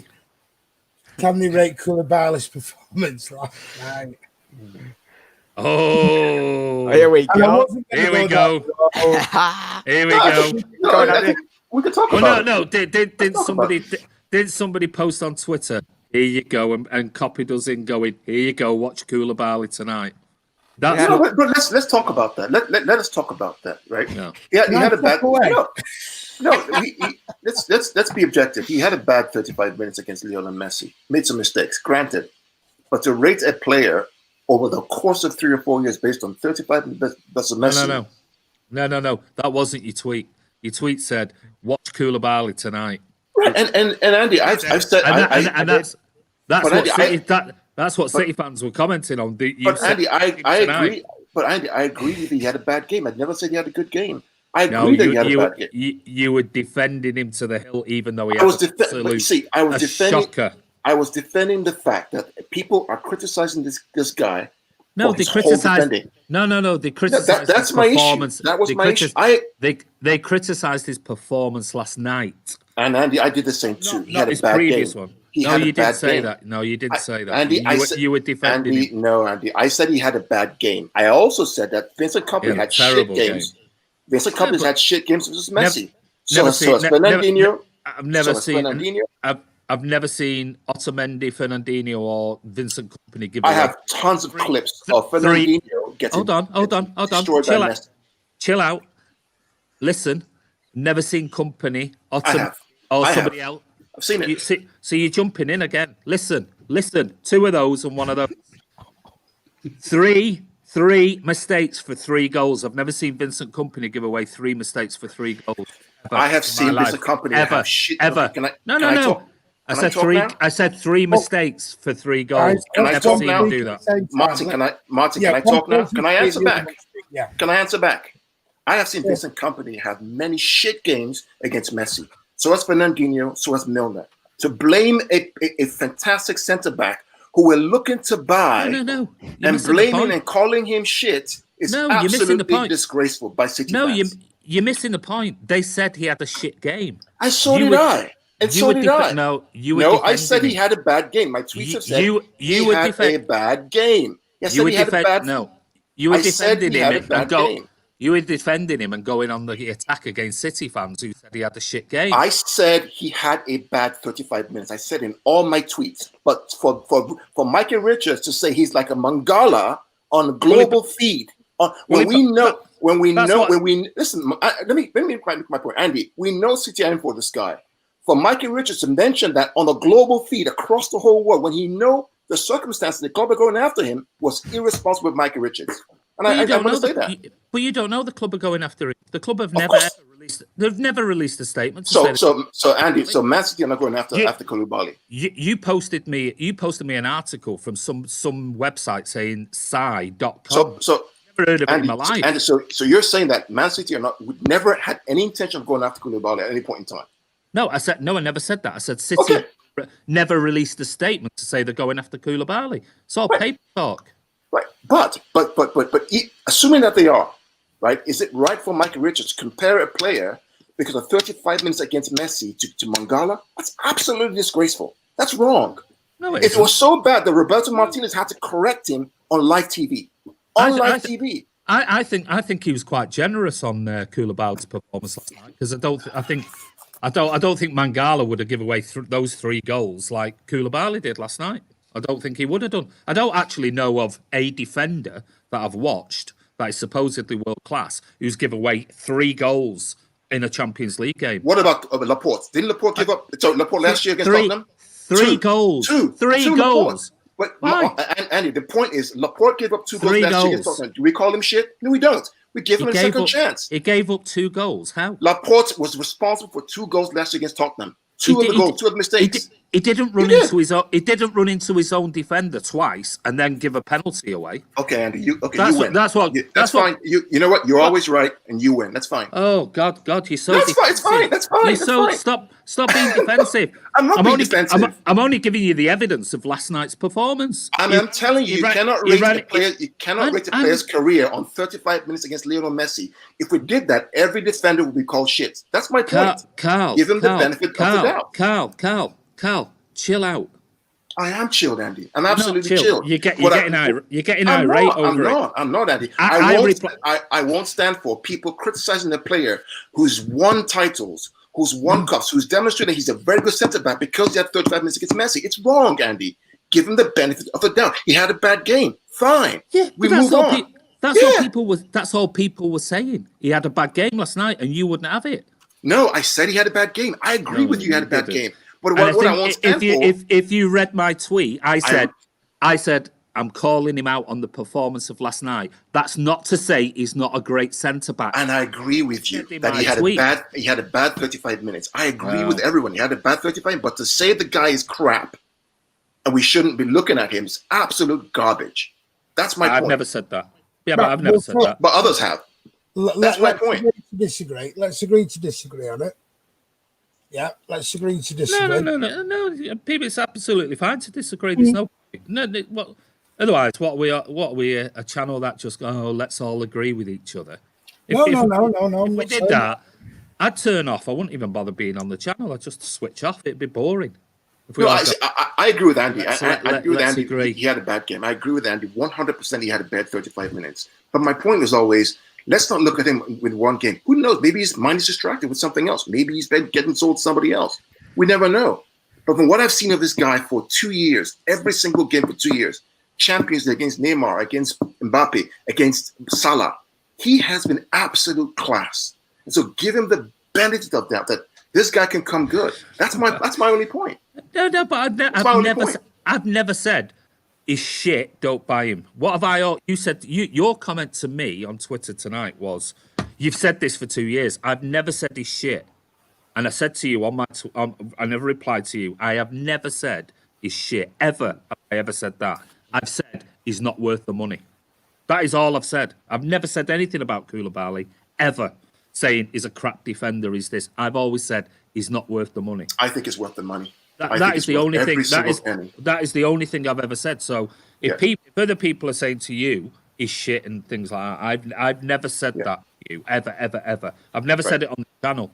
can they rate Koulibaly's performance last night? Oh, here we go. Here we go. Here we go. We can talk about it. No. Did somebody post on Twitter? Here you go, and copied us in going, here you go, watch Koulibaly tonight. But let's talk about that. Let us talk about that, right? No. He had a bad. Let's be objective. He had a bad 35 minutes against Lyon and Messi. Made some mistakes, granted, but to rate a player over the course of 3 or 4 years based on 35 minutes, that's a Messi. No. That wasn't your tweet. Your tweet said, "Watch Koulibaly tonight." Right, and Andy, I've said, that's what City fans were commenting on. But Andy, I agree. But Andy, I agree that he had a bad game. I'd never said he had a good game. I agree that he had a bad game. You were defending him to the hill, even though he I had was defending. I was defending the fact that people are criticizing this guy. No, they criticized. No. They criticized. That's my issue. That was my issue. They criticized his performance last night. And Andy, I did the same too. He had a bad previous game. one. No, you didn't say that. No, you didn't say that. Andy, you were defending him. No, Andy, I said he had a bad game. I also said that Vincent Kompany had shit games. Vincent Kompany's had shit games versus Messi. Fernandinho. I've never seen Otamendi, Fernandinho, or Vincent Kompany give. I have tons of clips of Fernandinho getting. Hold on. Chill out. Listen, never seen Kompany, somebody else. I've seen it. So you're jumping in again. Listen. 2 of those and 1 of those. Three mistakes for 3 goals. I've never seen Vincent Kompany give away 3 mistakes for 3 goals. I have seen Vincent Kompany have shit. Ever. No. I said 3 mistakes for 3 goals. Can I talk now? Do that. Martin, can I talk now? Can I answer back? Yeah. Can I answer back? I have seen Vincent Kompany have many shit games against Messi. So has Fernandinho, so has Milner. To blame a fantastic centre-back who we're looking to buy and blaming and calling him shit is absolutely disgraceful by City fans. You're missing the point. They said he had a shit game. And so did I. No, I said he had a bad game. My tweets have said he had a bad game. Yes, he had a bad game. No, you were defending him You were defending him and going on the attack against City fans who said he had a shit game. I said he had a bad 35 minutes. I said in all my tweets. But for Mikey Richards to say he's like a Mangala on a global feed, let me make my point, Andy. We know City are in for this guy. For Mikey Richards to mention that on a global feed across the whole world, when he know the circumstances the club are going after him, was irresponsible with Mikey Richards. And I want to say that. But you don't know the club are going after him. The club have never released. They've never released a statement. So Andy, so Man City are not going after Koulibaly. You posted me an article from some website saying Psy.com. So never heard of Andy, it in my life. Andy, so you're saying that Man City would never had any intention of going after Koulibaly at any point in time? No, I never said that. I said City never released a statement to say they're going after Koulibaly. It's all paper talk. Right, but assuming that they are, right, is it right for Mikey Richards to compare a player because of 35 minutes against Messi to Mangala? That's absolutely disgraceful. That's wrong. No, it was so bad that Roberto Martinez had to correct him on live TV. I think he was quite generous on Koulibaly's performance last night because I don't think Mangala would have given away those 3 goals like Koulibaly did last night. I don't think he would have done. I don't actually know of a defender that I've watched that is supposedly world class who's given away 3 goals in a Champions League game. What about Laporte? Didn't Laporte give up? So Laporte last year against Tottenham? 3 goals. 3 goals. But Andy, the point is Laporte gave up 2 goals last year against Tottenham. Do we call him shit? No, we don't. We give him a second chance. He gave up 2 goals. How? Laporte was responsible for 2 goals last year against Tottenham. 2 of the goals, 2 of the mistakes. He didn't run into his own. He didn't run into his own defender twice and then give a penalty away. Okay, Andy. You win. That's fine. You know what? You're always right, and you win. That's fine. Oh God, you're so. That's fine. It's fine. That's fine. Stop being defensive. I'm being defensive. I'm only giving you the evidence of last night's performance. I'm telling you, you cannot rate a player. You cannot rate a player's career on 35 minutes against Lionel Messi. If we did that, every defender would be called shit. That's my point. Karl, give him the benefit of the doubt. Karl, chill out. I am chilled, Andy. I'm absolutely chilled. You're getting irate over it. I'm not, Andy. I won't stand for people criticizing a player who's won titles, who's won cups, who's demonstrated he's a very good centre back because he had 35 minutes against Messi. It's wrong, Andy. Give him the benefit of the doubt. He had a bad game. Fine. Yeah, we move on. That's all people were saying. He had a bad game last night, and you wouldn't have it. No, I said he had a bad game. I agree with you. He had a bad game. But what I won't stand for... If you read my tweet, I said I'm calling him out on the performance of last night. That's not to say he's not a great centre-back. And I agree with you that he had a bad 35 minutes. I agree with everyone. He had a bad 35, but to say the guy is crap and we shouldn't be looking at him is absolute garbage. That's my point. I've never said that. Yeah, but I've never said that. But others have. That's my point. to disagree. Let's agree to disagree on it. Yeah, let's agree to disagree. No. People, it's absolutely fine to disagree. There's no. Well, otherwise, what are we a channel that just let's all agree with each other? No. If we did that, I'd turn off. I wouldn't even bother being on the channel. I'd just switch off. It'd be boring. I agree with Andy. I agree with Andy. Agree. He had a bad game. I agree with Andy 100%. He had a bad 35 minutes. But my point is always, let's not look at him with one game. Who knows? Maybe his mind is distracted with something else. Maybe he's been getting sold to somebody else. We never know. But from what I've seen of this guy for 2 years, every single game for 2 years, Champions League against Neymar, against Mbappe, against Salah, he has been absolute class. And so give him the benefit of that this guy can come good. That's my only point. No, but I've never said he's shit. Don't buy him. What have I? You said your comment to me on Twitter tonight was, you've said this for 2 years. I've never said he's shit, and I said to you I never replied to you. I have never said he's shit ever. Have I ever said that? I've said he's not worth the money. That is all I've said. I've never said anything about Koulibaly ever, saying he's a crap defender. Is this? I've always said he's not worth the money. I think it's worth the money. That is the only thing. That is the only thing I've ever said. So if other people are saying to you he's shit and things like that, I've never said that to you ever. I've never said it on the channel.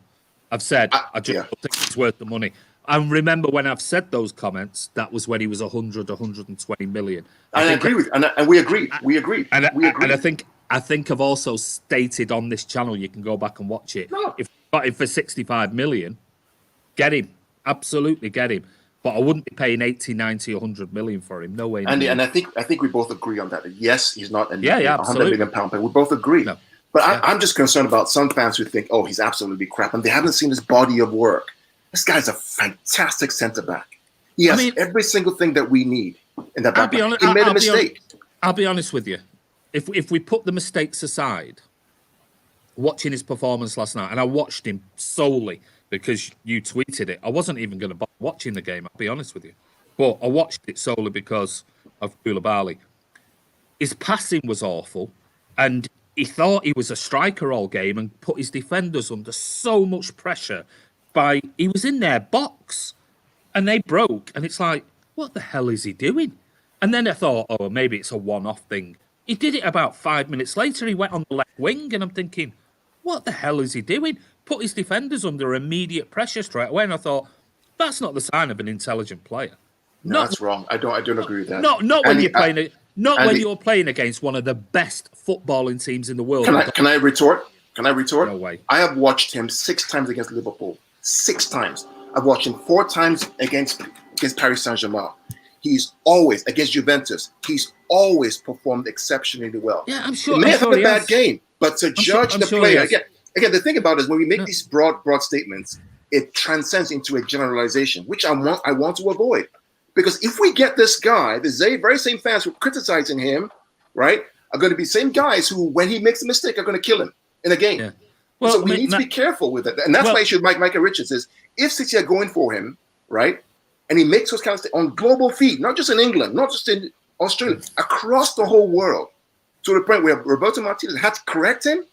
I've said I just don't think it's worth the money. And remember, when I've said those comments, that was when he was 120 million. I agree with, and we agreed. We agreed. And I think I've also stated on this channel, you can go back and watch it. No. If you got him for 65 million, get him. Absolutely get him. But I wouldn't be paying 80, 90, 100 million for him. No way. And I think we both agree on that. Yes, he's not a £100 million player. We both agree. No. But I'm just concerned about some fans who think, he's absolutely crap, and they haven't seen his body of work. This guy's a fantastic centre back. He has every single thing that we need in that back. He made a mistake. I'll be honest with you. If we put the mistakes aside, watching his performance last night, and I watched him solely because you tweeted it. I wasn't even going to bother watching the game, I'll be honest with you. But I watched it solely because of Koulibaly. His passing was awful, and he thought he was a striker all game and put his defenders under so much pressure. He was in their box and they broke, and it's like, what the hell is he doing? And then I thought, maybe it's a one-off thing. He did it about 5 minutes later. He went on the left wing, and I'm thinking, what the hell is he doing? Put his defenders under immediate pressure straight away. And I thought, that's not the sign of an intelligent player. No, that's wrong. I don't agree with that. Not when you're playing when you're playing against one of the best footballing teams in the world. Can I retort? No way. I have watched him 6 times against Liverpool. 6 times. I've watched him 4 times against Paris Saint-Germain. He's always against Juventus. He's always performed exceptionally well. Yeah, I'm sure. He may have had a bad game, but to judge the player again, the thing about it is when we make these broad statements, it transcends into a generalization, which I want to avoid. Because if we get this guy, the very same fans who are criticizing him, right, are going to be the same guys who, when he makes a mistake, are going to kill him in a game. Yeah. Well, so we need to be careful with it. And that's why I should Micah Richards is, if City are going for him, right, and he makes those kind of things on global feed, not just in England, not just in Australia, across the whole world, to the point where Roberto Martinez had to correct him,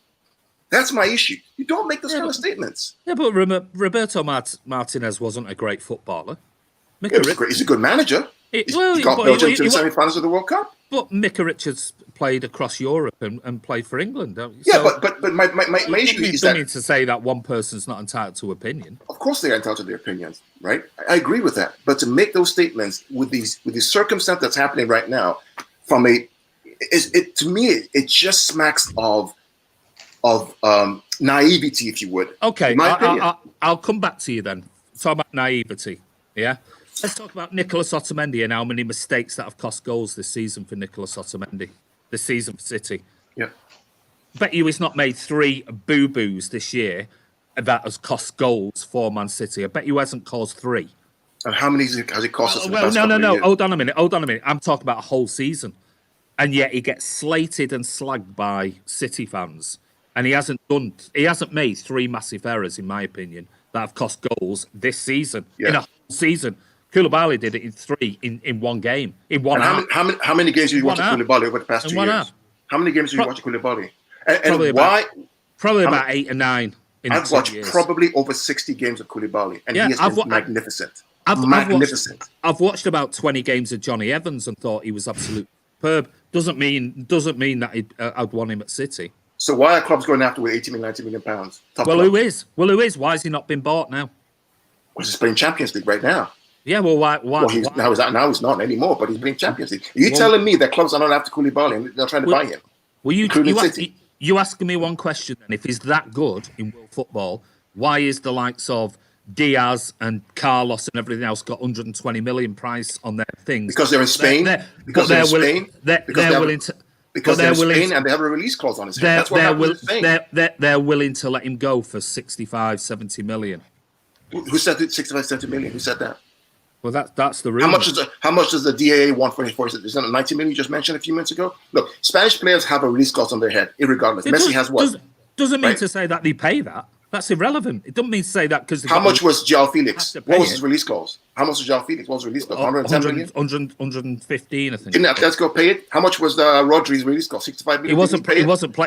that's my issue. You don't make those kind of statements. Yeah, but Roberto Martinez wasn't a great footballer. He's a good manager. He got Belgium to the semi-finals of the World Cup. But Micah Richards played across Europe and played for England. Yeah, but my issue is that... to say that one person's not entitled to opinion. Of course they are entitled to their opinions, right? I agree with that. But to make those statements with the circumstance that's happening right now, to me, it just smacks of naivety, if you would. Okay, I'll come back to you then. Talk about naivety, yeah? Let's talk about Nicolas Otamendi and how many mistakes that have cost goals this season for Nicolas Otamendi, this season for City. Yeah. Bet you he's not made 3 boo-boos this year that has cost goals for Man City. I bet you hasn't caused 3. And how many has it cost us? No. Hold on a minute. I'm talking about a whole season. And yet he gets slated and slagged by City fans. And he hasn't made 3 massive errors, in my opinion, that have cost goals this season. Yeah. In a whole season. Koulibaly did it in 3 in one game. In one half. How many games have you watched Koulibaly over the past 2 years? How many games have you watched Koulibaly? And why? Probably about 8 or 9. I've watched probably over 60 games of Koulibaly, and he has been magnificent. Magnificent. I've watched about 20 games of Johnny Evans and thought he was absolutely superb. Doesn't mean that I'd want him at City. So why are clubs going after with 80 million, 90 million pounds? Who is? Why has he not been bought now? Well, he's playing Champions League right now. Yeah, well, why? Well, now he's not anymore, but he's playing Champions League. Are you telling me that clubs are not after Koulibaly and they're trying to buy him? Well, you asking me one question then. If he's that good in world football, why is the likes of Diaz and Carlos and everything else got 120 million price on their things? Because they're in Spain. Because they're in Spain. Because they're in Spain and they have a release clause on his head. That's what happens in Spain. They're willing to let him go for 65, 70 million. Who said it? 65, 70 million? Who said that? Well, that's the rumor. How much does the DAA want for? Is that 90 million you just mentioned a few minutes ago? Look, Spanish players have a release clause on their head, irregardless. Messi has what? Doesn't mean to say that they pay that. That's irrelevant. It doesn't mean to say that because. How much was João Felix? What was his release clause? How much was João Felix? What was his release clause? 110 million? 115, I think. Didn't Atletico pay it? How much was Rodri's release clause? 65 million?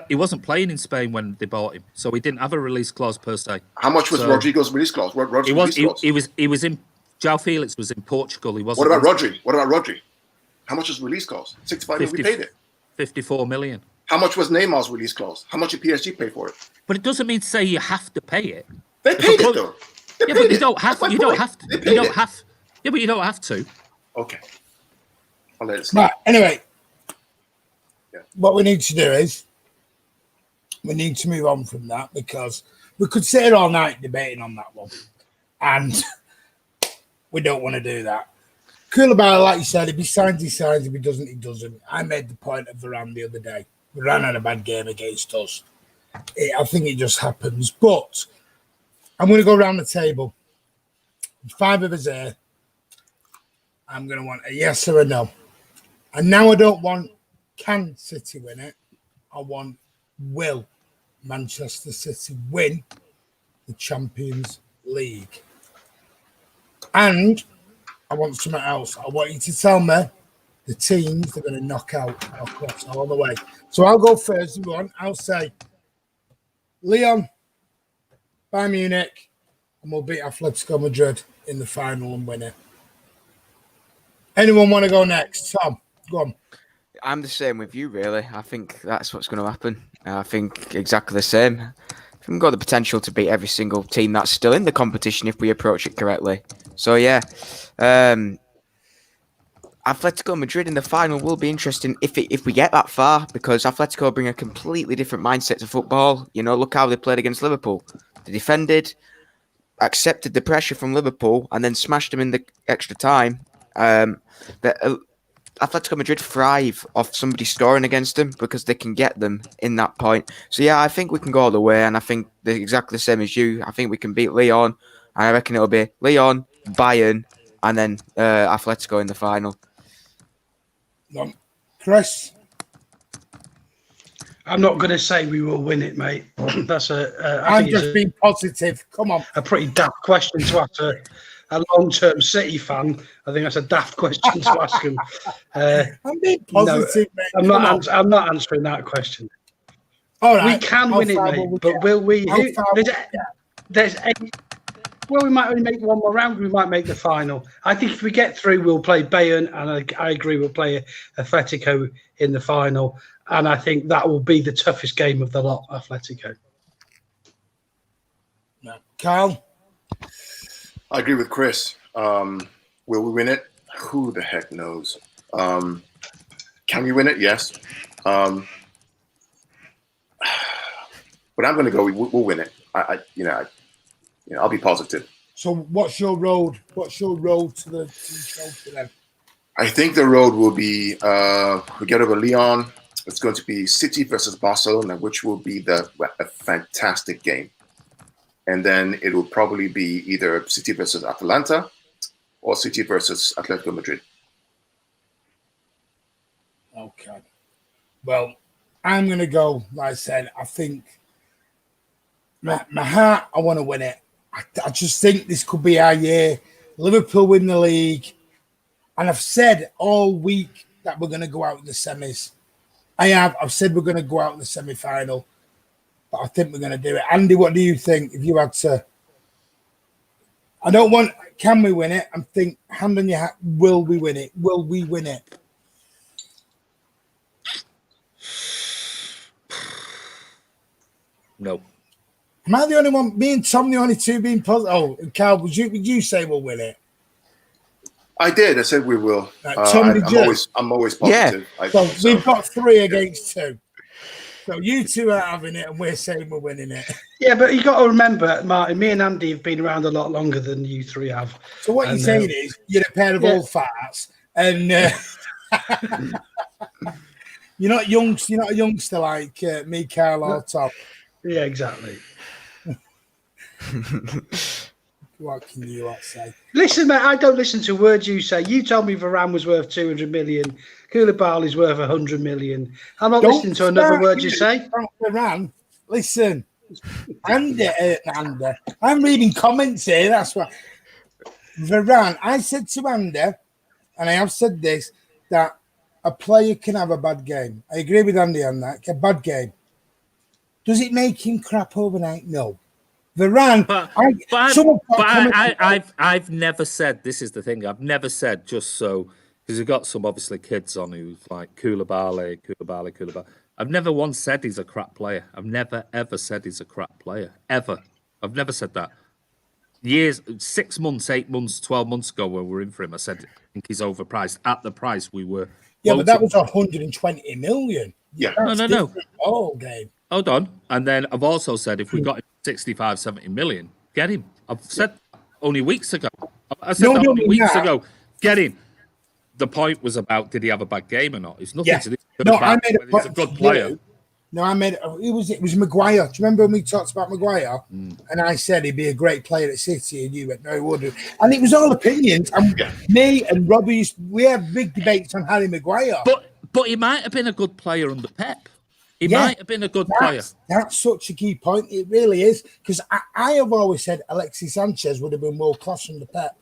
He wasn't playing in Spain when they bought him, so he didn't have a release clause per se. How much was Rodrigo's release clause? He was in. João Felix was in Portugal. He wasn't. What about Rodri? How much was release clause? 65 million. We paid it. 54 million. How much was Neymar's release clause? How much did PSG pay for it? But it doesn't mean to say you have to pay it. They paid it though. Yeah, but you don't have to. You don't have to. Yeah, but you don't have to. Okay. I'll let it slide. Right. Anyway, what we need to do is we need to move on from that because we could sit here all night debating on that one, and we don't want to do that. Koulibaly, like you said, if he signs, he signs. If he doesn't, he doesn't. I made the point of Varane the other day. Varane had a bad game against us. I think it just happens. But I'm going to go around the table. 5 of us here. I'm going to want a yes or a no. And now I don't want can City win it. I want will Manchester City win the Champions League. And I want something else. I want you to tell me the teams they're going to knock out across all the way. So I'll go first. I'll say Lyon, Bayern Munich, and we'll beat Atletico Madrid in the final and win it. Anyone want to go next? Tom, go on. I'm the same with you, really. I think that's what's going to happen. I think exactly the same. We've got the potential to beat every single team that's still in the competition if we approach it correctly. So, yeah. Atletico Madrid in the final will be interesting if we get that far, because Atletico bring a completely different mindset to football. You know, look how they played against Liverpool. They defended, accepted the pressure from Liverpool, and then smashed them in the extra time. Atletico Madrid thrive off somebody scoring against them because they can get them in that point. So, yeah, I think we can go all the way, and I think they're exactly the same as you. I think we can beat Lyon. I reckon it'll be Lyon, Bayern, and then Atletico in the final. Chris? I'm not going to say we will win it, mate. That's I'm just being positive. Come on. A pretty daft question to ask a long-term City fan. I think that's a daft question to ask him. I'm being positive, mate. I'm not answering that question. All right. We can win it, mate, but will we? There's 8. Well, we might only make one more round. We might make the final. I think if we get through, we'll play Bayern, and I agree we'll play Atletico in the final. And I think that will be the toughest game of the lot, Atletico. Karl? I agree with Chris. Will we win it? Who the heck knows? Can we win it? Yes. But I'm going to go. We'll win it. I'll be positive. So, what's your road? What's your road to the trophy then? I think the road will be we get over Lyon. It's going to be City versus Barcelona, which will be a fantastic game. And then it will probably be either City versus Atalanta or City versus Atletico Madrid. Okay. Well, I'm going to go, like I said, I think my heart, I want to win it. I just think this could be our year. Liverpool win the league. And I've said all week that we're going to go out in the semis. I've said we're going to go out in the semi-final. but I think we're going to do it. Andy, what do you think? If you had to, I don't want. Can we win it? I'm think. Hand on your hat. Will we win it? Will we win it? No. Am I the only one? Me and Tom, the only two being positive. Oh, and Karl, would you say we'll win it? I did. I said we will. Tom, I'm always positive. Yeah. So we've got 3 against 2. So you two are having it, and we're saying we're winning it. Yeah, but you got to remember, Martin, me and Andy have been around a lot longer than you 3 have. So what you're saying is you're a pair of old farts, and you're not young. You're not a youngster like me, Karl, or Tom. Yeah, exactly. What can you say? Listen, mate, I don't listen to words you say. You told me Varane was worth 200 million. Koulibaly's worth 100 million. I'm not listening to another word you say. Varane, listen. Andy, I'm reading comments here. That's why. Varane, I said to Andy, and I have said this, that a player can have a bad game. I agree with Andy on that. A bad game. Does it make him crap overnight? No. Varane, I've never said, this is the thing, I've never said, just so, because you've got some obviously kids on who's like Koulibaly. I've never once said he's a crap player. I've never ever said he's a crap player. Ever. I've never said that. 6 months, 8 months, 12 months ago when we were in for him, I said I think he's overpriced at the price we were. Yeah, but that was 120 million. Yeah. No. All game. Hold on. And then I've also said if we got him 65, 70 million, get him. I've said only weeks ago. I said that only weeks ago. Get him. The point was about did he have a bad game or not? It's nothing to do with I made a point. He's a good player. No, I made it was Maguire. Do you remember when we talked about Maguire? And I said he'd be a great player at City, and you went, no, he wouldn't. And it was all opinions. And me and Robbie, we have big debates on Harry Maguire. But he might have been a good player under Pep. He might have been a good player. That's such a key point. It really is. Because I have always said Alexis Sanchez would have been world class under Pep.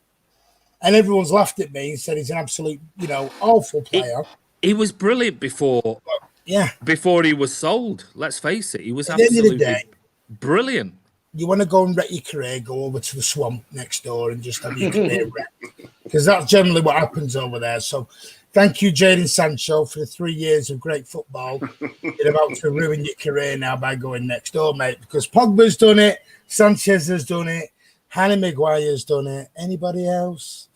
And everyone's laughed at me and said he's an absolute, awful player. He was brilliant before. Before he was sold. Let's face it. He was absolutely brilliant. You want to go and wreck your career, go over to the swamp next door and just have your career wrecked. Because that's generally what happens over there. So thank you, Jadon Sancho, for the 3 years of great football. You're about to ruin your career now by going next door, mate, because Pogba's done it, Sanchez has done it, Harry Maguire's done it. Anybody else?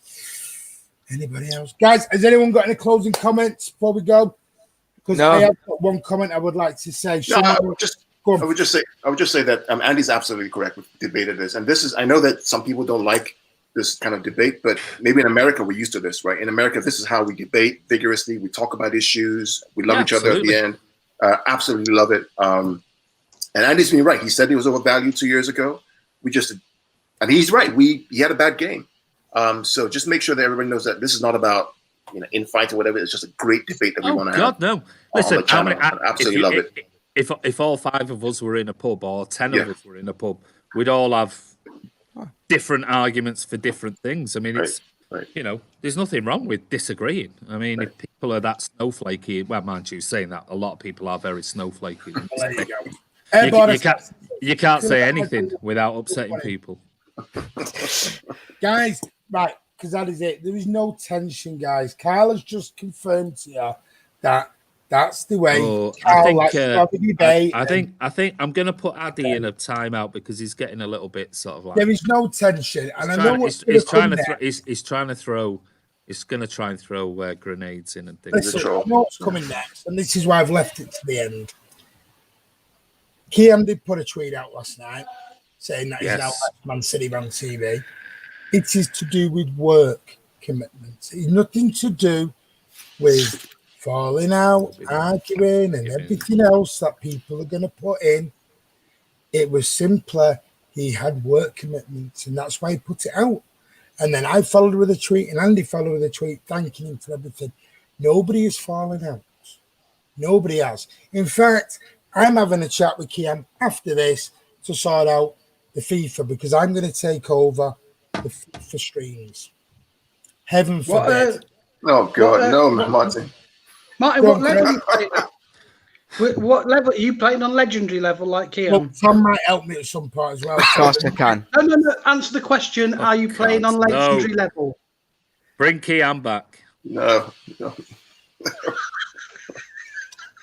Guys, has anyone got any closing comments before we go? Because I have got one comment I would like to say. I would just say that Andy's absolutely correct. We've debated this. And this is, I know that some people don't like this kind of debate, but maybe in America we're used to this, right? In America, this is how we debate vigorously. We talk about issues. We love each other at the end. Absolutely love it. And Andy's been right. He said he was overvalued 2 years ago. And he's right. He had a bad game. So just make sure that everybody knows that this is not about infights or whatever. It's just a great debate that we want to have. No. Listen, I absolutely love it. If all 5 of us were in a pub or 10 of us were in a pub, we'd all have different arguments for different things. I mean, it's there's nothing wrong with disagreeing. I mean, if people are that snowflakey, well, mind you, saying that a lot of people are very snowflakey. You can't say anything without upsetting people. Guys, right, because that is it. There is no tension, guys. Karl has just confirmed to you that that's the way. I think I'm going to put Addy in a timeout because he's getting a little bit sort of like. There is no tension, and I know he's trying to throw. He's going to try and throw grenades in and things. Listen, I know what's coming next, and this is why I've left it to the end. Kian did put a tweet out last night saying that he's now left Man City on TV. It is to do with work commitments. It's nothing to do with falling out, arguing, and everything else that people are going to put in. It was simpler. He had work commitments, and that's why he put it out. And then I followed with a tweet, and Andy followed with a tweet thanking him for everything. Nobody is falling out. Nobody has. In fact, I'm having a chat with Kian after this to sort out the FIFA because I'm going to take over the FIFA streams. Heaven forbid. Oh, God. No, Martin. Martin, what level? What level are you playing on? Legendary level, like Kian? Well, Tom might help me at some point as well. Of course I can. No. Answer the question. Are you playing on God, no. legendary level? Bring Kian back. No.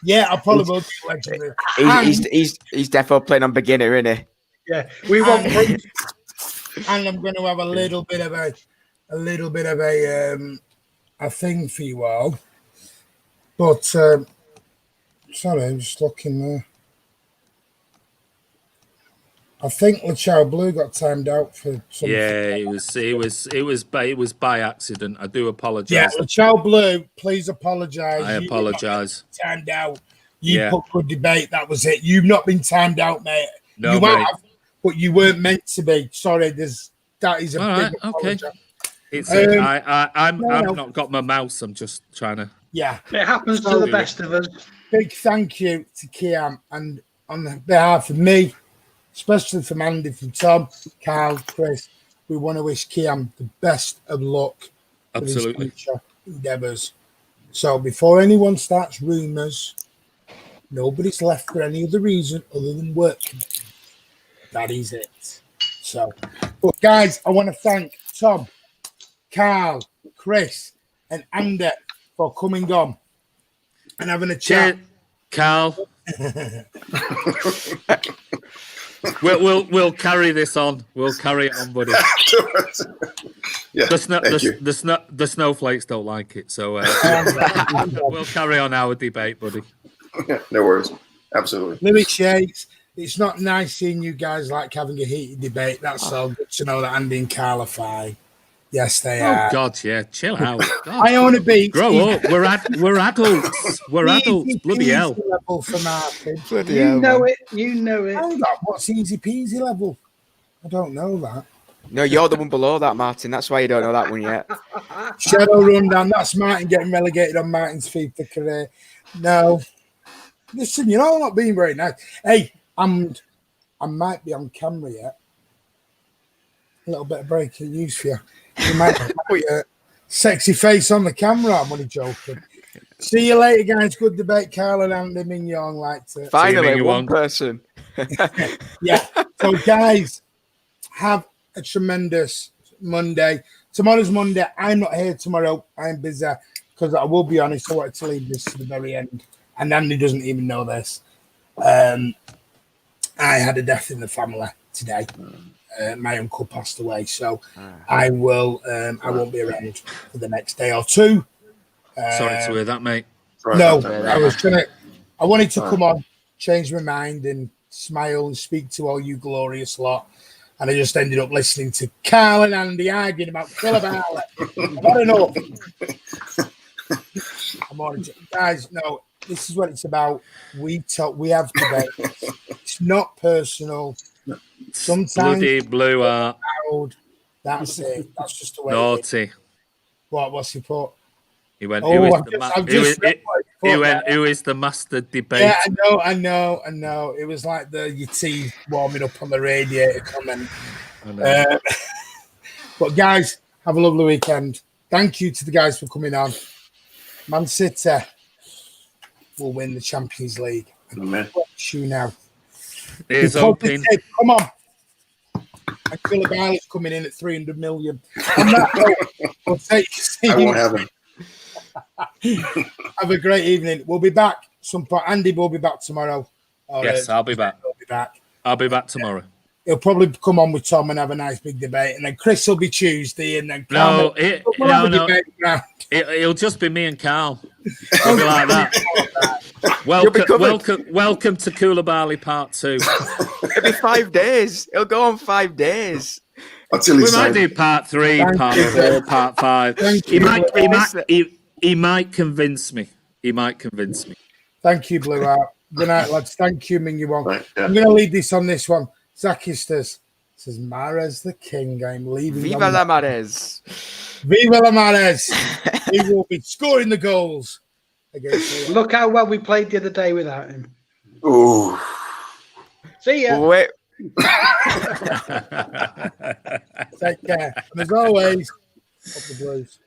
Yeah, I probably will do legendary. He's definitely playing on beginner, isn't he? Yeah, we want. And I'm going to have a little bit of a thing for you all. But sorry, I'm just looking there. I think Lachau Blue got timed out for something. Yeah, it was by accident. I do apologise. Yeah, Lachau Blue, please apologise. I apologise. Timed out. You put good debate. That was it. You've not been timed out, mate. No, you mate. have, but you weren't meant to be. Sorry, that is a All big right, apology. okay. It's I've no. not got my mouse. I'm just trying to. Yeah, It happens to the best of us. big thank you to Kian, and on behalf of me, especially from Andy, from Tom, Karl, Chris, we want to wish Kian the best of luck with his Absolutely. future endeavours. So before anyone starts rumours, nobody's left for any other reason other than work commitment. That is it. So, but guys, I want to thank Tom, Karl, Chris, and Andy for coming on and having a chat. Cheers, Karl. We'll carry this on. We'll carry it on, buddy. Yeah, The snowflakes don't like it, so we'll carry on our debate, buddy. No worries. Absolutely. Louis Shakes, it's not nice seeing you guys like having a heated debate. That's all good to know that Andy and Karl are fine. Yes, they are. Oh God, yeah, chill out. God. I own a beat. Grow up. We're adults. We're adults. Bloody hell. Level for Martin. Bloody You hell, know man. it. You know it. Hold on, what's easy peasy level? I don't know that. No, you're the one below that, Martin. That's why you don't know that one yet. Shadow rundown. That's Martin getting relegated on Martin's FIFA career. No. Listen, you know I'm not being very nice. Hey, I might be on camera yet. A little bit of breaking news for you. You might have a sexy face on the camera. I'm only joking. See you later, guys. Good debate. Karl and Andy Mignon liked it. Finally, you one on. person. Yeah. So, guys, have a tremendous Monday. Tomorrow's Monday. I'm not here tomorrow. I'm busy because I will be honest. I wanted to leave this to the very end. And Andy doesn't even know this. I had a death in the family today. My uncle passed away, so I won't be around for the next day or two. Sorry to hear that, mate. No, I wanted to come on, change my mind, and smile and speak to all you glorious lot. And I just ended up listening to Karl and Andy arguing about Koulibaly. I've had enough. Guys, no, this is what it's about. We talk. We have debate. It's not personal. Sometimes Bloody blue art. That's it. That's just the way. Naughty. What's he put? He went. Oh, Who is the master debate? Yeah, I know. It was like your tea warming up on the radiator comment. But guys, have a lovely weekend. Thank you to the guys for coming on. Man City will win the Champions League. Amen. You now. Here's hoping. Come on. And Koulibaly's coming in at 300 million. On that note, we'll take I won't have him. Have a great evening. We'll be back some point. Andy will be back tomorrow. Yes, I'll be back. I'll be back tomorrow. He'll probably come on with Tom and have a nice big debate, and then Chris will be Tuesday, and then it'll just be me and Karl. It'll be like that. Welcome to Koulibaly Part 2. It'll be 5 days. It'll go on 5 days. Until we might do Part 3, Part 4, Part 5. He might convince me. Thank you, Blue Art. Good night, lads. Thank you, Ming. Right, yeah. I'm going to leave this on this one. Zakistas says, Mahrez the king. I'm leaving. Viva la Mahrez. Viva la Mahrez. He will be scoring the goals against Look how well we played the other day without him. Ooh. See ya. Wait. Take care. And as always, up the Blues.